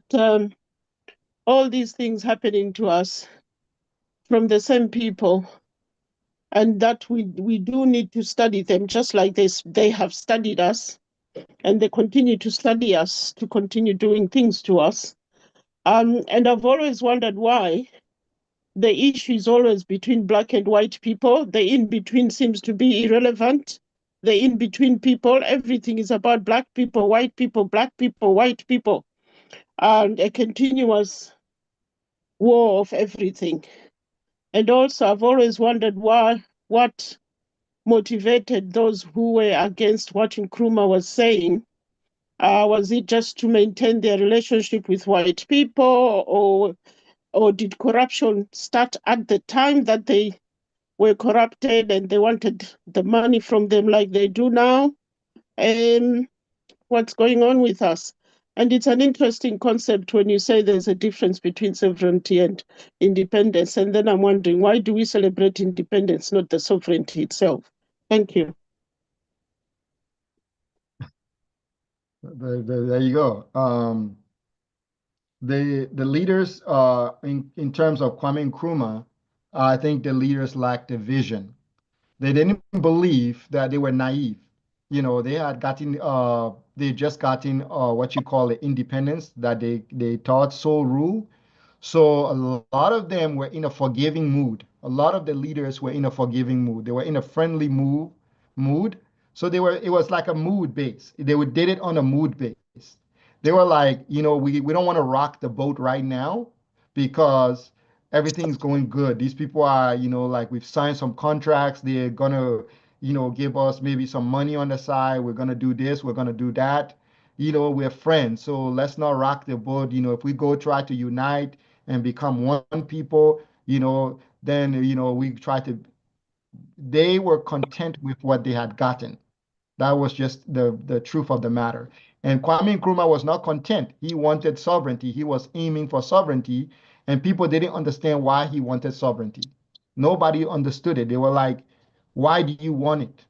all these things happening to us from the same people, and that we do need to study them, just like they have studied us, and they continue to study us, to continue doing things to us. And I've always wondered why the issue is always between black and white people. The in-between seems to be irrelevant. The in-between people, everything is about black people, white people, black people, white people, and a continuous war of everything. And also, I've always wondered what motivated those who were against what Nkrumah was saying. Was it just to maintain their relationship with white people, or did corruption start at the time that they were corrupted and they wanted the money from them like they do now? What's going on with us? And it's an interesting concept when you say there's a difference between sovereignty and independence. And then I'm wondering, why do we celebrate independence, not the sovereignty itself? Thank you. There you go. The leaders, in terms of Kwame Nkrumah, I think the leaders lacked a vision. They didn't believe that they were naive. They had they just gotten what you call the independence, that they taught sole rule. So a lot of them were in a forgiving mood. A lot of the leaders were in a forgiving mood. They were in a friendly mood. So it was like a mood base. Did it on a mood base. They were like, we don't want to rock the boat right now because everything's going good. These people are, like, we've signed some contracts. They're gonna, give us maybe some money on the side. We're gonna do this, we're gonna do that. We're friends. So let's not rock the boat. If we go try to unite and become one people, then, we try to, they were content with what they had gotten. That was just the truth of the matter. And Kwame Nkrumah was not content. He wanted sovereignty. He was aiming for sovereignty, and people didn't understand why he wanted sovereignty. Nobody understood it. They were like, why do you want it?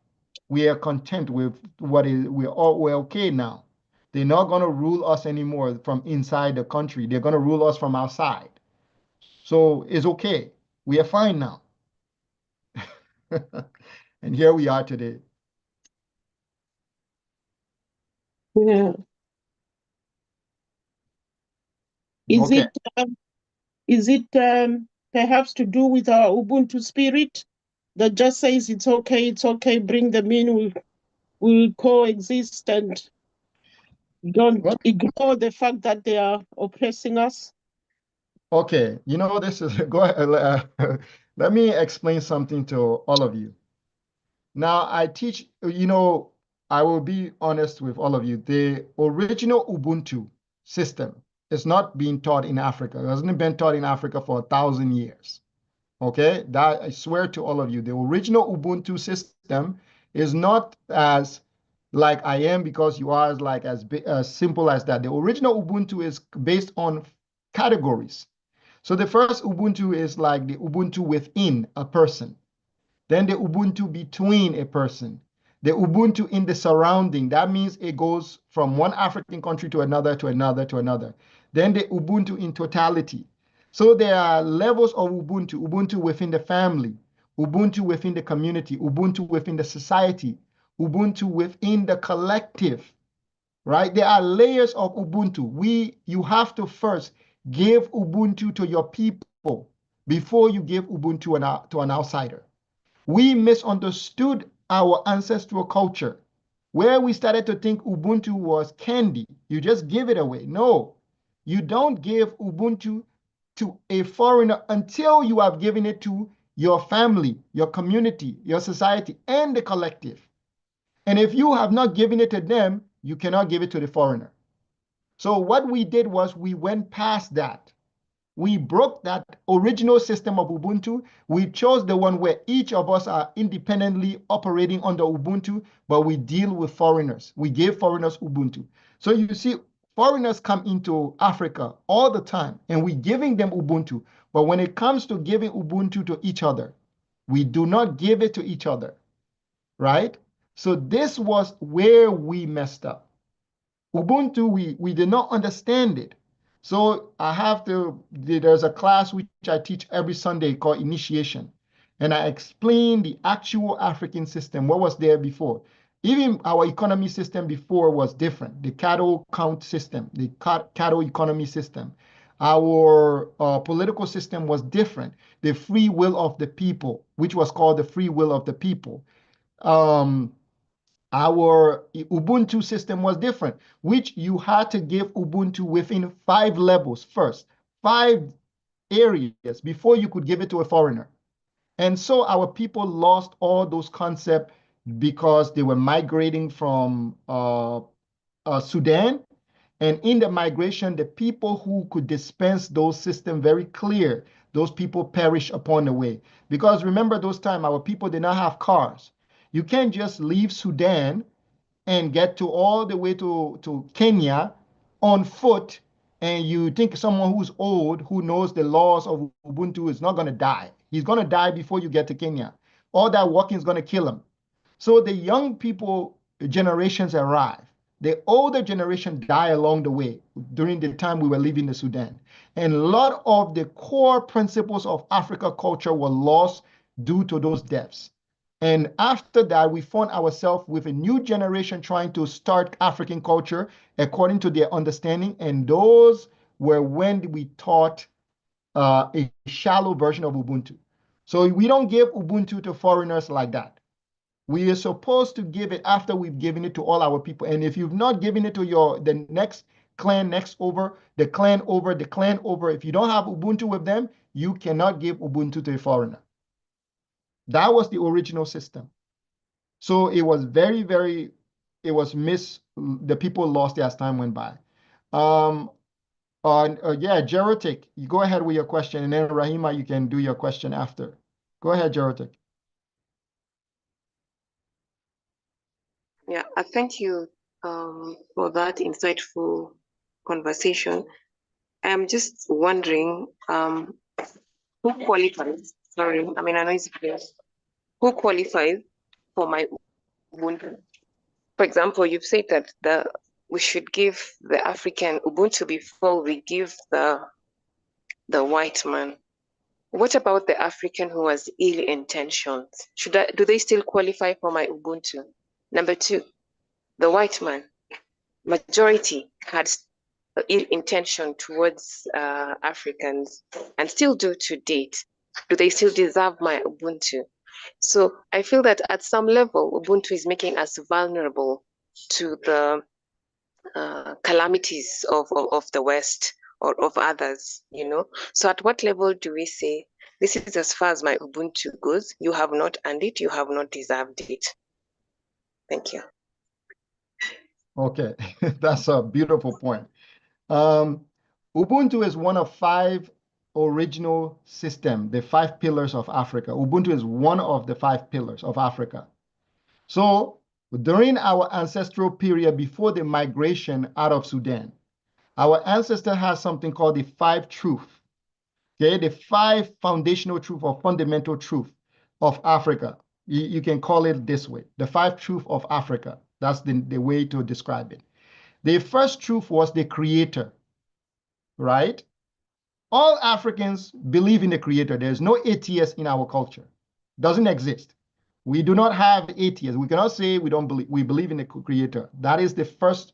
We are content with we're okay now. They're not going to rule us anymore from inside the country. They're going to rule us from outside. So it's okay. We are fine now. And here we are today. Yeah. Is it perhaps to do with our Ubuntu spirit that just says it's okay, bring them in, we'll coexist, and don't ignore the fact that they are oppressing us? Okay, this is go ahead. Let me explain something to all of you. Now, I teach, I will be honest with all of you. The original Ubuntu system is not being taught in Africa. It hasn't been taught in Africa for 1,000 years. Okay, that I swear to all of you, the original Ubuntu system is not as like I am, because you are as simple as that. The original Ubuntu is based on categories. So the first Ubuntu is like the Ubuntu within a person. Then the Ubuntu between a person. The Ubuntu in the surrounding. That means it goes from one African country to another, to another, to another. Then the Ubuntu in totality. So there are levels of Ubuntu. Ubuntu within the family, Ubuntu within the community, Ubuntu within the society, Ubuntu within the collective, right? There are layers of Ubuntu. You have to first give Ubuntu to your people before you give Ubuntu to an outsider. We misunderstood our ancestral culture, where we started to think Ubuntu was candy. You just give it away. No, you don't give Ubuntu to a foreigner until you have given it to your family, your community, your society, and the collective. And if you have not given it to them, you cannot give it to the foreigner. So what we did was we went past that. We broke that original system of Ubuntu. We chose the one where each of us are independently operating under Ubuntu, but we deal with foreigners. We give foreigners Ubuntu. So you see, foreigners come into Africa all the time, and we're giving them Ubuntu. But when it comes to giving Ubuntu to each other, we do not give it to each other, right? So this was where we messed up. Ubuntu, we did not understand it. So there's a class which I teach every Sunday called Initiation. And I explain the actual African system, what was there before. Even our economy system before was different. The cattle count system, the cattle economy system. Our political system was different. The free will of the people, which was called the free will of the people. Our Ubuntu system was different, which you had to give Ubuntu within 5 levels first, 5 areas before you could give it to a foreigner. And so our people lost all those concepts because they were migrating from Sudan. And in the migration, the people who could dispense those systems very clear, those people perish upon the way. Because remember those times, our people did not have cars. You can't just leave Sudan and get to all the way to Kenya on foot, and you think someone who's old, who knows the laws of Ubuntu, is not going to die. He's going to die before you get to Kenya. All that walking is going to kill him. So the young people generations arrive. The older generation die along the way during the time we were leaving the Sudan. And a lot of the core principles of Africa culture were lost due to those deaths. And after that, we found ourselves with a new generation trying to start African culture according to their understanding. And those were when we taught a shallow version of Ubuntu. So we don't give Ubuntu to foreigners like that. We are supposed to give it after we've given it to all our people. And if you've not given it to the next clan next over, the clan over, the clan over, if you don't have Ubuntu with them, you cannot give Ubuntu to a foreigner. That was the original system. So it was very, very, it was the people lost it as time went by. Yeah, Jerotic, you go ahead with your question, and then Rahima, you can do your question after. Go ahead, Jerotic. Yeah, thank you for that insightful conversation. I'm just wondering who qualifies, sorry, I mean, I know it's clear, who qualifies for my Ubuntu? For example, you've said that we should give the African Ubuntu before we give the white man. What about the African who has ill intentions? Do they still qualify for my Ubuntu? Number 2, the white man, majority had ill intention towards Africans and still do to date. Do they still deserve my Ubuntu? So I feel that at some level, Ubuntu is making us vulnerable to the calamities of the West or of others, you know? So at what level do we say, this is as far as my Ubuntu goes, you have not earned it, you have not deserved it? Thank you. Okay, that's a beautiful point. Ubuntu is one of 5 original systems, the 5 pillars of Africa. Ubuntu is one of the 5 pillars of Africa. So during our ancestral period before the migration out of Sudan, our ancestor has something called the 5 truths. Okay, the 5 foundational truths or fundamental truths of Africa. You can call it this way, the 5 truths of Africa. That's the way to describe it. The first truth was the creator, right? All Africans believe in the creator. There's no atheist in our culture. Doesn't exist. We do not have atheists. We cannot say we don't believe. We believe in the creator. That is the first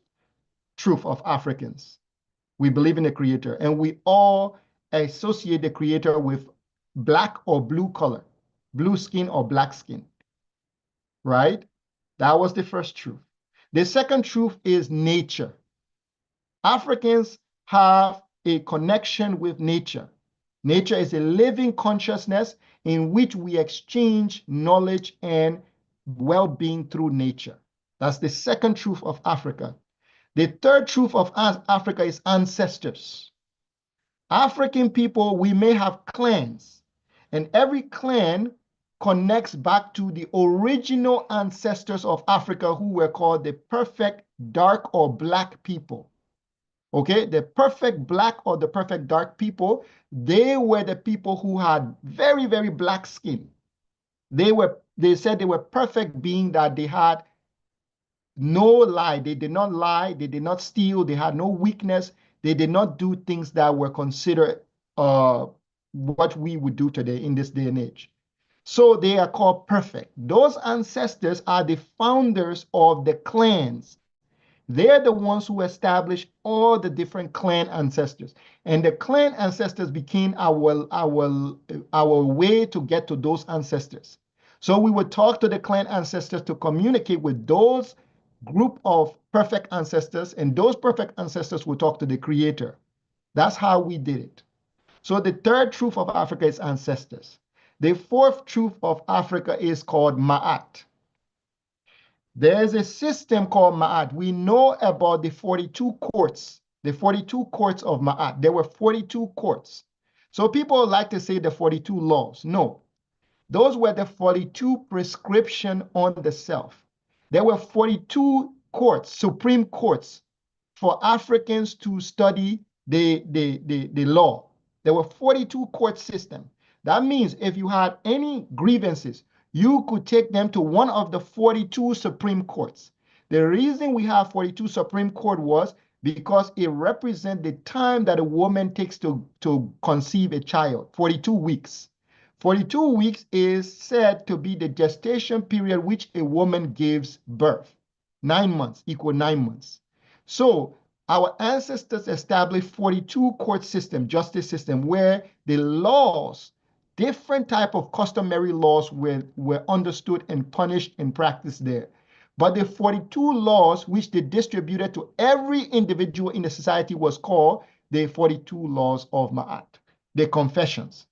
truth of Africans. We believe in the creator, and we all associate the creator with black or blue color, blue skin or black skin, right? That was the first truth. The second truth is nature. Africans have a connection with nature. Nature is a living consciousness in which we exchange knowledge and well-being through nature. That's the second truth of Africa. The third truth of Africa is ancestors. African people, we may have clans, and every clan connects back to the original ancestors of Africa who were called the perfect dark or black people. Okay, the perfect black or the perfect dark people, they were the people who had very, very black skin. They said they were perfect, being that they had no lie. They did not lie. They did not steal. They had no weakness. They did not do things that were considered what we would do today in this day and age. So they are called perfect. Those ancestors are the founders of the clans. They're the ones who established all the different clan ancestors. And the clan ancestors became our way to get to those ancestors. So we would talk to the clan ancestors to communicate with those group of perfect ancestors, and those perfect ancestors would talk to the creator. That's how we did it. So the third truth of Africa is ancestors. The fourth truth of Africa is called Ma'at. There's a system called Ma'at. We know about the 42 courts, the 42 courts of Ma'at. There were 42 courts. So people like to say the 42 laws. No, those were the 42 prescription on the self. There were 42 courts, supreme courts, for Africans to study the law. There were 42 court systems. That means if you had any grievances, you could take them to one of the 42 Supreme Courts. The reason we have 42 Supreme Court was because it represents the time that a woman takes to conceive a child, 42 weeks. 42 weeks is said to be the gestation period which a woman gives birth. 9 months equal 9 months. So our ancestors established 42 court system, justice system, where the laws, different type of customary laws were understood and punished and practiced there. But the 42 laws which they distributed to every individual in the society was called the 42 laws of Ma'at, the confessions.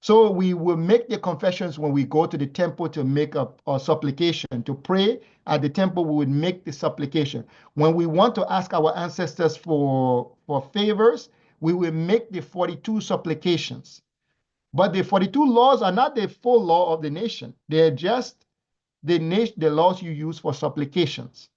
So we will make the confessions when we go to the temple to make a supplication, to pray at the temple. We would make the supplication. When we want to ask our ancestors for favors, we will make the 42 supplications. But the 42 laws are not the full law of the nation. They're just the laws you use for supplications.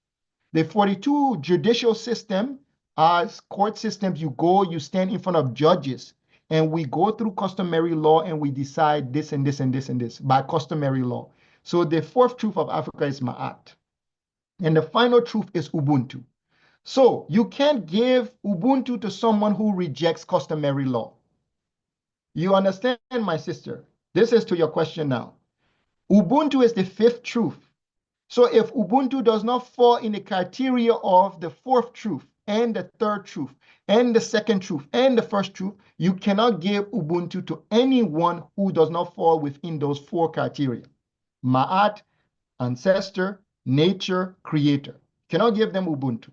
The 42 judicial system are court systems. You go, you stand in front of judges, and we go through customary law and we decide this and this and this and this by customary law. So the fourth truth of Africa is Ma'at. And the final truth is Ubuntu. So you can't give Ubuntu to someone who rejects customary law. You understand, my sister? This is to your question now. Ubuntu is the fifth truth. So if Ubuntu does not fall in the criteria of the fourth truth and the third truth and the second truth and the first truth, you cannot give Ubuntu to anyone who does not fall within those four criteria. Ma'at, ancestor, nature, creator. Cannot give them Ubuntu.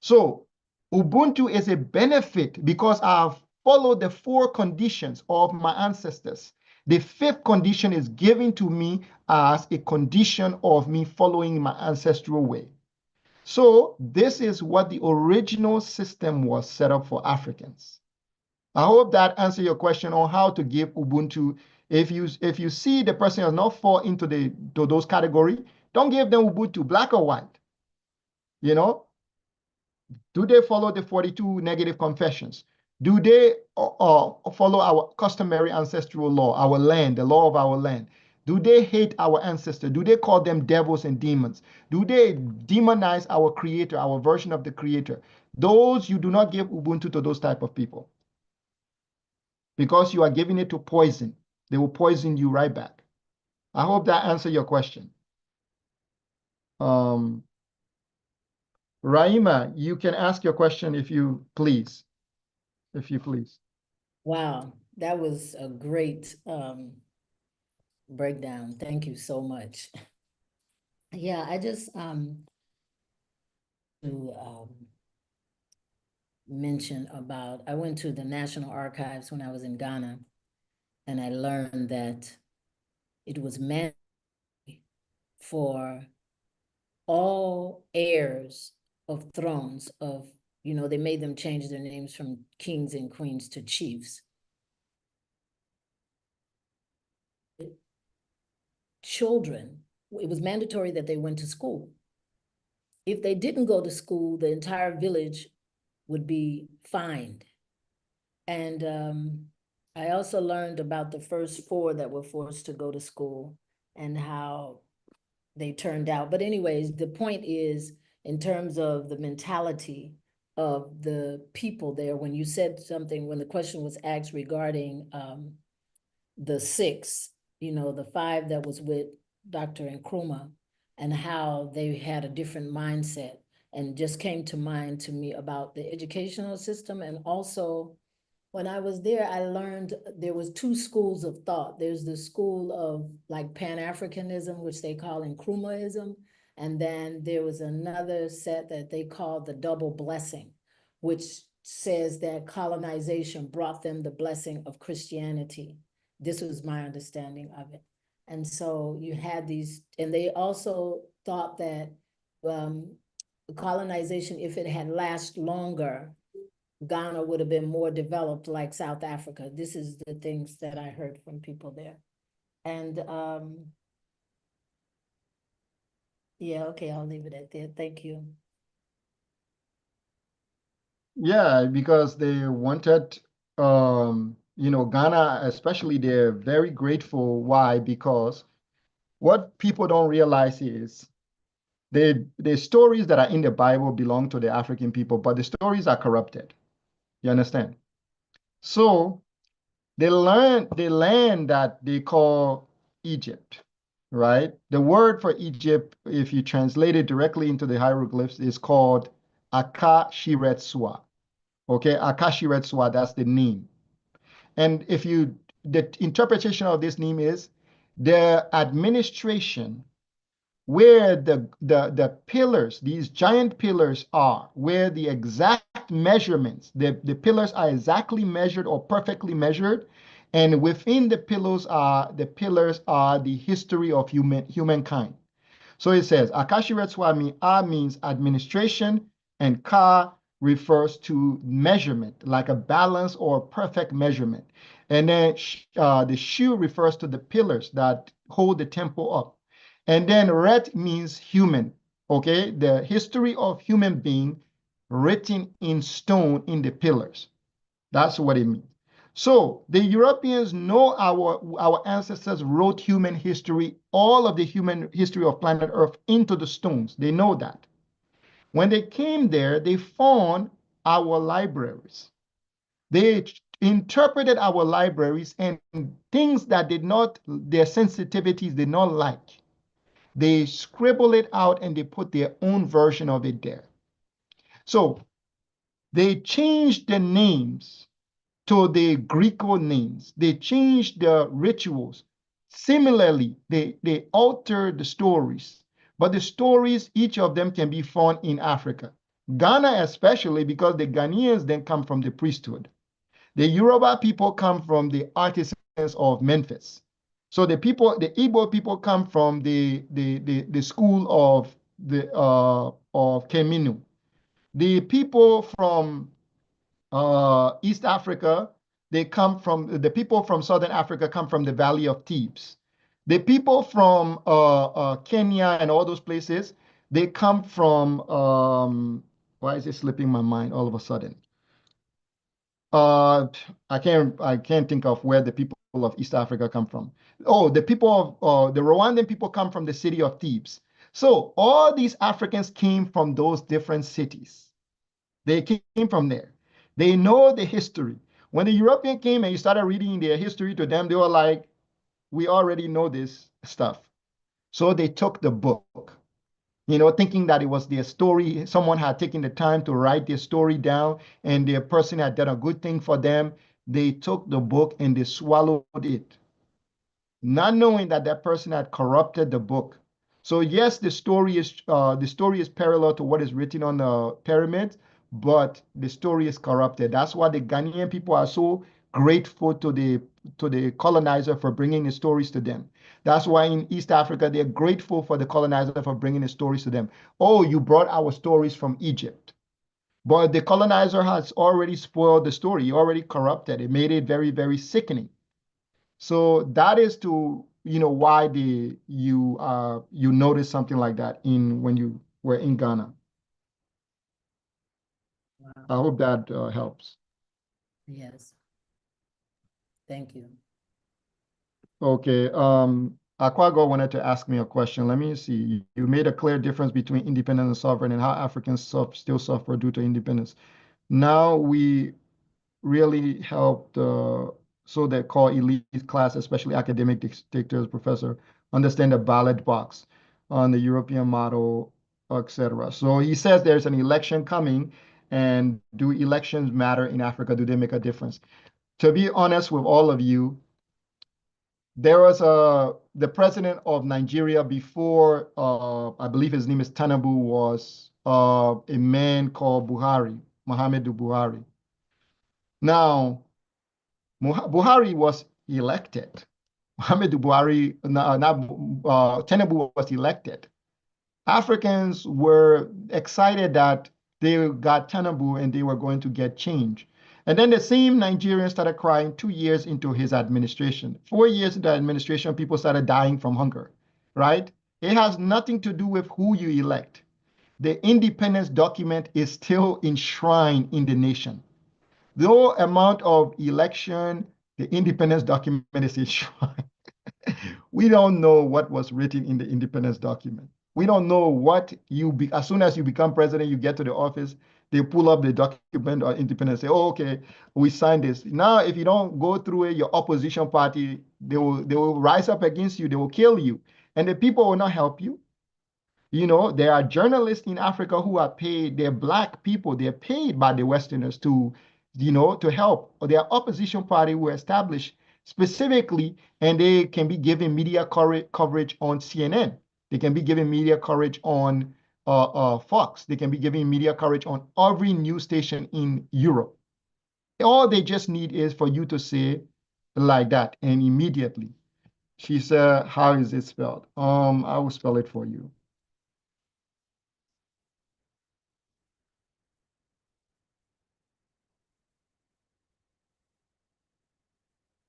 So Ubuntu is a benefit because I've followed the four conditions of my ancestors. The fifth condition is given to me as a condition of me following my ancestral way. So this is what the original system was set up for Africans. I hope that answers your question on how to give Ubuntu. If you see the person does not fall into those categories, don't give them Ubuntu, black or white. You know, do they follow the 42 negative confessions? Do they follow our customary ancestral law, our land, the law of our land? Do they hate our ancestors? Do they call them devils and demons? Do they demonize our creator, our version of the creator? Those, you do not give Ubuntu to those type of people, because you are giving it to poison. They will poison you right back. I hope that answered your question. Raima, you can ask your question if you please. If you please. Wow, that was a great breakdown. Thank you so much. Yeah, I just to mention about, I went to the National Archives when I was in Ghana, and I learned that it was mandatory for all heirs of thrones of, they made them change their names from kings and queens to chiefs. Children, it was mandatory that they went to school. If they didn't go to school, the entire village would be fined. And I also learned about the first 4 that were forced to go to school and how they turned out. But anyways, the point is, in terms of the mentality of the people there, when you said something, when the question was asked regarding the 6, the 5 that was with Dr. Nkrumah, and how they had a different mindset, and just came to mind to me about the educational system. And also, when I was there, I learned there was 2 schools of thought. There's the school of like Pan-Africanism, which they call Nkrumahism. And then there was another set that they called the double blessing, which says that colonization brought them the blessing of Christianity. This was my understanding of it. And so you had these, and they also thought that colonization, if it had lasted longer, Ghana would have been more developed like South Africa. This is the things that I heard from people there. And yeah, okay, I'll leave it at that. Thank you. Yeah, because they wanted, Ghana, especially, they're very grateful. Why? Because what people don't realize is the stories that are in the Bible belong to the African people, but the stories are corrupted. You understand? So the land that they call Egypt, right? The word for Egypt, if you translate it directly into the hieroglyphs, is called Akashiretsua. Okay, Akashiretsua, that's the name. And the interpretation of this name is the administration where the pillars, these giant pillars are, where the exact measurements, the pillars are exactly measured or perfectly measured. And within the pillars are the history of humankind. So it says, Akashiretswami, A means administration, and Ka refers to measurement, like a balance or perfect measurement. And then the Shu refers to the pillars that hold the temple up. And then Ret means human, okay? The history of human being written in stone in the pillars. That's what it means. So the Europeans know our ancestors wrote human history, all of the human history of planet Earth into the stones. They know that. When they came there, they found our libraries. They interpreted our libraries, and things that their sensitivities did not like, they scribble it out and they put their own version of it there. So they changed the names to the Greco names. They changed the rituals. Similarly, they altered the stories. But the stories, each of them can be found in Africa. Ghana especially, because the Ghanaians then come from the priesthood. The Yoruba people come from the artisans of Memphis. So the Igbo people come from the school of Keminu. The people from East Africa, the people from Southern Africa come from the Valley of Thebes. The people from Kenya and all those places, they come from, why is it slipping my mind all of a sudden? I can't think of where the people of East Africa come from. Oh, the people of the Rwandan people come from the city of Thebes. So all these Africans came from those different cities. They came from there. They know the history. When the European came and you started reading their history to them, they were like, we already know this stuff. So they took the book, thinking that it was their story. Someone had taken the time to write their story down and the person had done a good thing for them. they took the book and they swallowed it, not knowing that that person had corrupted the book. So yes, the story is parallel to what is written on the pyramids, but the story is corrupted. That's why the Ghanaian people are so grateful to the colonizer for bringing the stories to them. That's why in East Africa they're grateful for the colonizer for bringing the stories to them. Oh, you brought our stories from Egypt. But the colonizer has already spoiled the story. He already corrupted it, made it very, very sickening. So that is to, why you notice something like that when you were in Ghana. I hope that helps. Yes. Thank you. Okay. Akwago wanted to ask me a question. Let me see. You made a clear difference between independent and sovereign and how Africans still suffer due to independence. Now we really helped so they call elite class, especially academic dictators, professor, understand the ballot box on the European model, etc. So he says there's an election coming, and do elections matter in Africa? Do they make a difference? To be honest with all of you, there was the president of Nigeria before, I believe his name is Tinubu, was a man called Buhari, Muhammadu Buhari. Now, Buhari was elected. Muhammadu Buhari, Tinubu was elected. Africans were excited that they got Tinubu and they were going to get change. And then the same Nigerians started crying 2 years into his administration. 4 years into administration, people started dying from hunger, right? It has nothing to do with who you elect. The independence document is still enshrined in the nation. The amount of election, the independence document is enshrined. We don't know what was written in the independence document. We don't know what as soon as you become president, you get to the office, they pull up the document on independence, say, oh, okay, we signed this. Now, if you don't go through it, your opposition party, they will rise up against you, they will kill you. And the people will not help you. There are journalists in Africa who are paid, they're Black people, they're paid by the Westerners to help. Or there are opposition party who are established specifically, and they can be given media coverage on CNN. They can be given media coverage on Fox. They can be given media coverage on every news station in Europe. All they just need is for you to say like that, and immediately. She said, how is it spelled? I will spell it for you.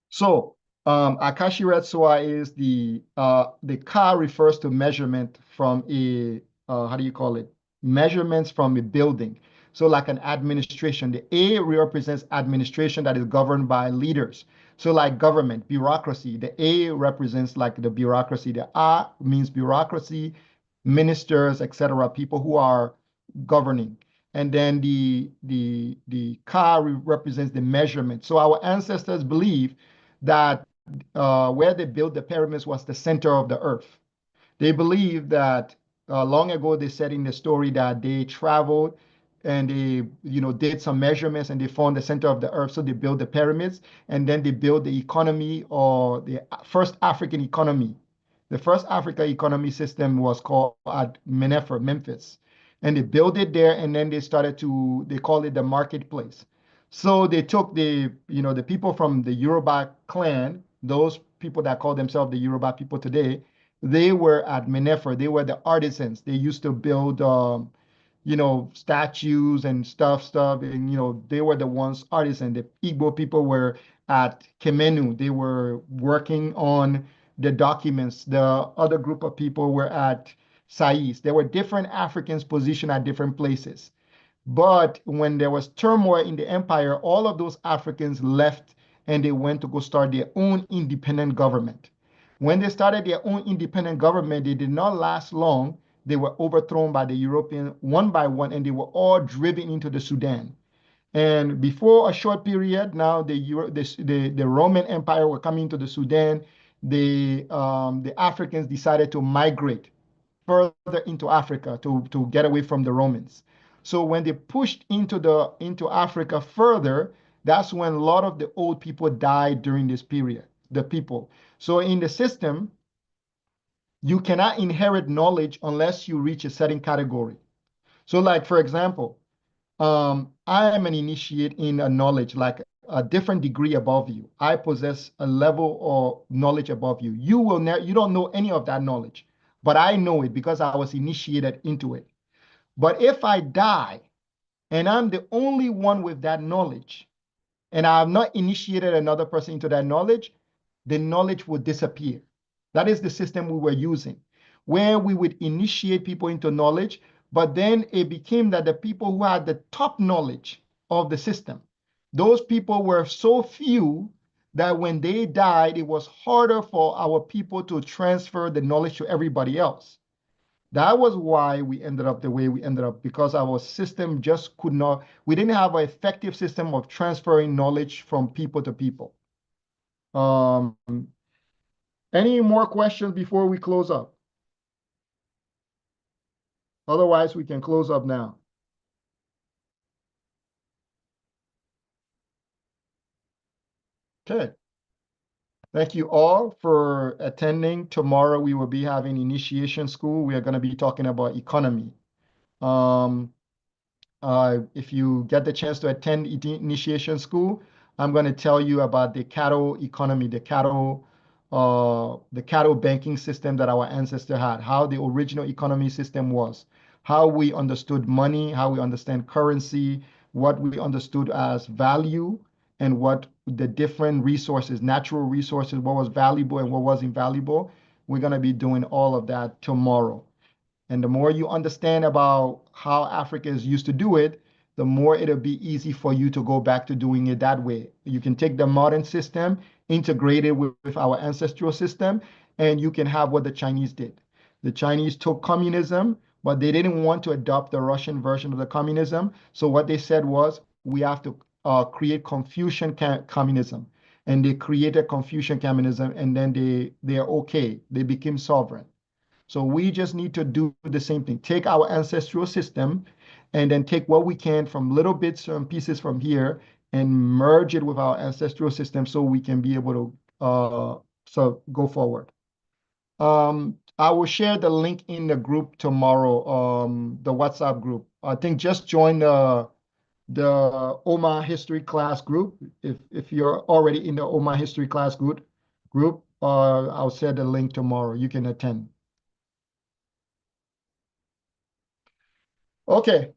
So Akashi Retsuwa is the ka refers to measurement from a how do you call it? Measurements from a building. So like an administration, the A represents administration that is governed by leaders. So like government, bureaucracy, the A represents like the bureaucracy. The A means bureaucracy, ministers, etc., people who are governing. And then the ka represents the measurement. So our ancestors believe that where they built the pyramids was the center of the earth. They believe that long ago they said in the story that they traveled and they did some measurements and they found the center of the earth, so they built the pyramids, and then they built the economy, or the first African economy. The first African economy system was called at Menefer, Memphis, and they built it there, and then they call it the marketplace. So they took the people from the Yoruba clan, those people that call themselves the Yoruba people today, they were at Menefer. They were the artisans. They used to build, statues and stuff, and, they were the ones artisans. The Igbo people were at Kemenu. They were working on the documents. The other group of people were at Sais. There were different Africans positioned at different places. But when there was turmoil in the empire, all of those Africans left and they went to go start their own independent government. When they started their own independent government, they did not last long. They were overthrown by the Europeans one by one, and they were all driven into the Sudan. And before a short period, now the Roman Empire were coming to the Sudan. The Africans decided to migrate further into Africa to get away from the Romans. So when they pushed into Africa further, That's when a lot of the old people died during this period, the people. So in the system, you cannot inherit knowledge unless you reach a certain category. So like, for example, I am an initiate in a knowledge, like a different degree above you. I possess a level of knowledge above you. You don't know any of that knowledge, but I know it because I was initiated into it. But if I die and I'm the only one with that knowledge, and I have not initiated another person into that knowledge, the knowledge will disappear. That is the system we were using, where we would initiate people into knowledge, but then it became that the people who had the top knowledge of the system, those people were so few that when they died, it was harder for our people to transfer the knowledge to everybody else. That was why we ended up the way we ended up, because our system just could not, we didn't have an effective system of transferring knowledge from people to people. Any more questions before we close up? Otherwise, we can close up now. Okay. Thank you all for attending. Tomorrow, we will be having initiation school. We are going to be talking about economy. If you get the chance to attend initiation school, I'm going to tell you about the cattle economy, the cattle banking system that our ancestors had, how the original economy system was, how we understood money, how we understand currency, what we understood as value, and what the different resources, natural resources, what was valuable and what wasn't valuable. We're going to be doing all of that tomorrow. And the more you understand about how Africa is used to do it, the more it'll be easy for you to go back to doing it that way. You can take the modern system, integrate it with our ancestral system, and you can have what the Chinese did. The Chinese took communism, but they didn't want to adopt the Russian version of the communism. So what they said was, we have to create Confucian communism. And they created Confucian communism, and then they're okay. They became sovereign. So we just need to do the same thing. Take our ancestral system and then take what we can from little bits and pieces from here and merge it with our ancestral system so we can be able to go forward. I will share the link in the group tomorrow, the WhatsApp group. I think just join the OMA history class group. If you're already in the OMA history class group, I'll share the link tomorrow. You can attend. Okay.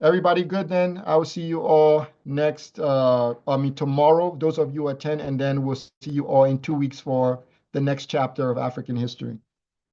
Everybody good then? I will see you all tomorrow, those of you who attend, and then we'll see you all in 2 weeks for the next chapter of African history.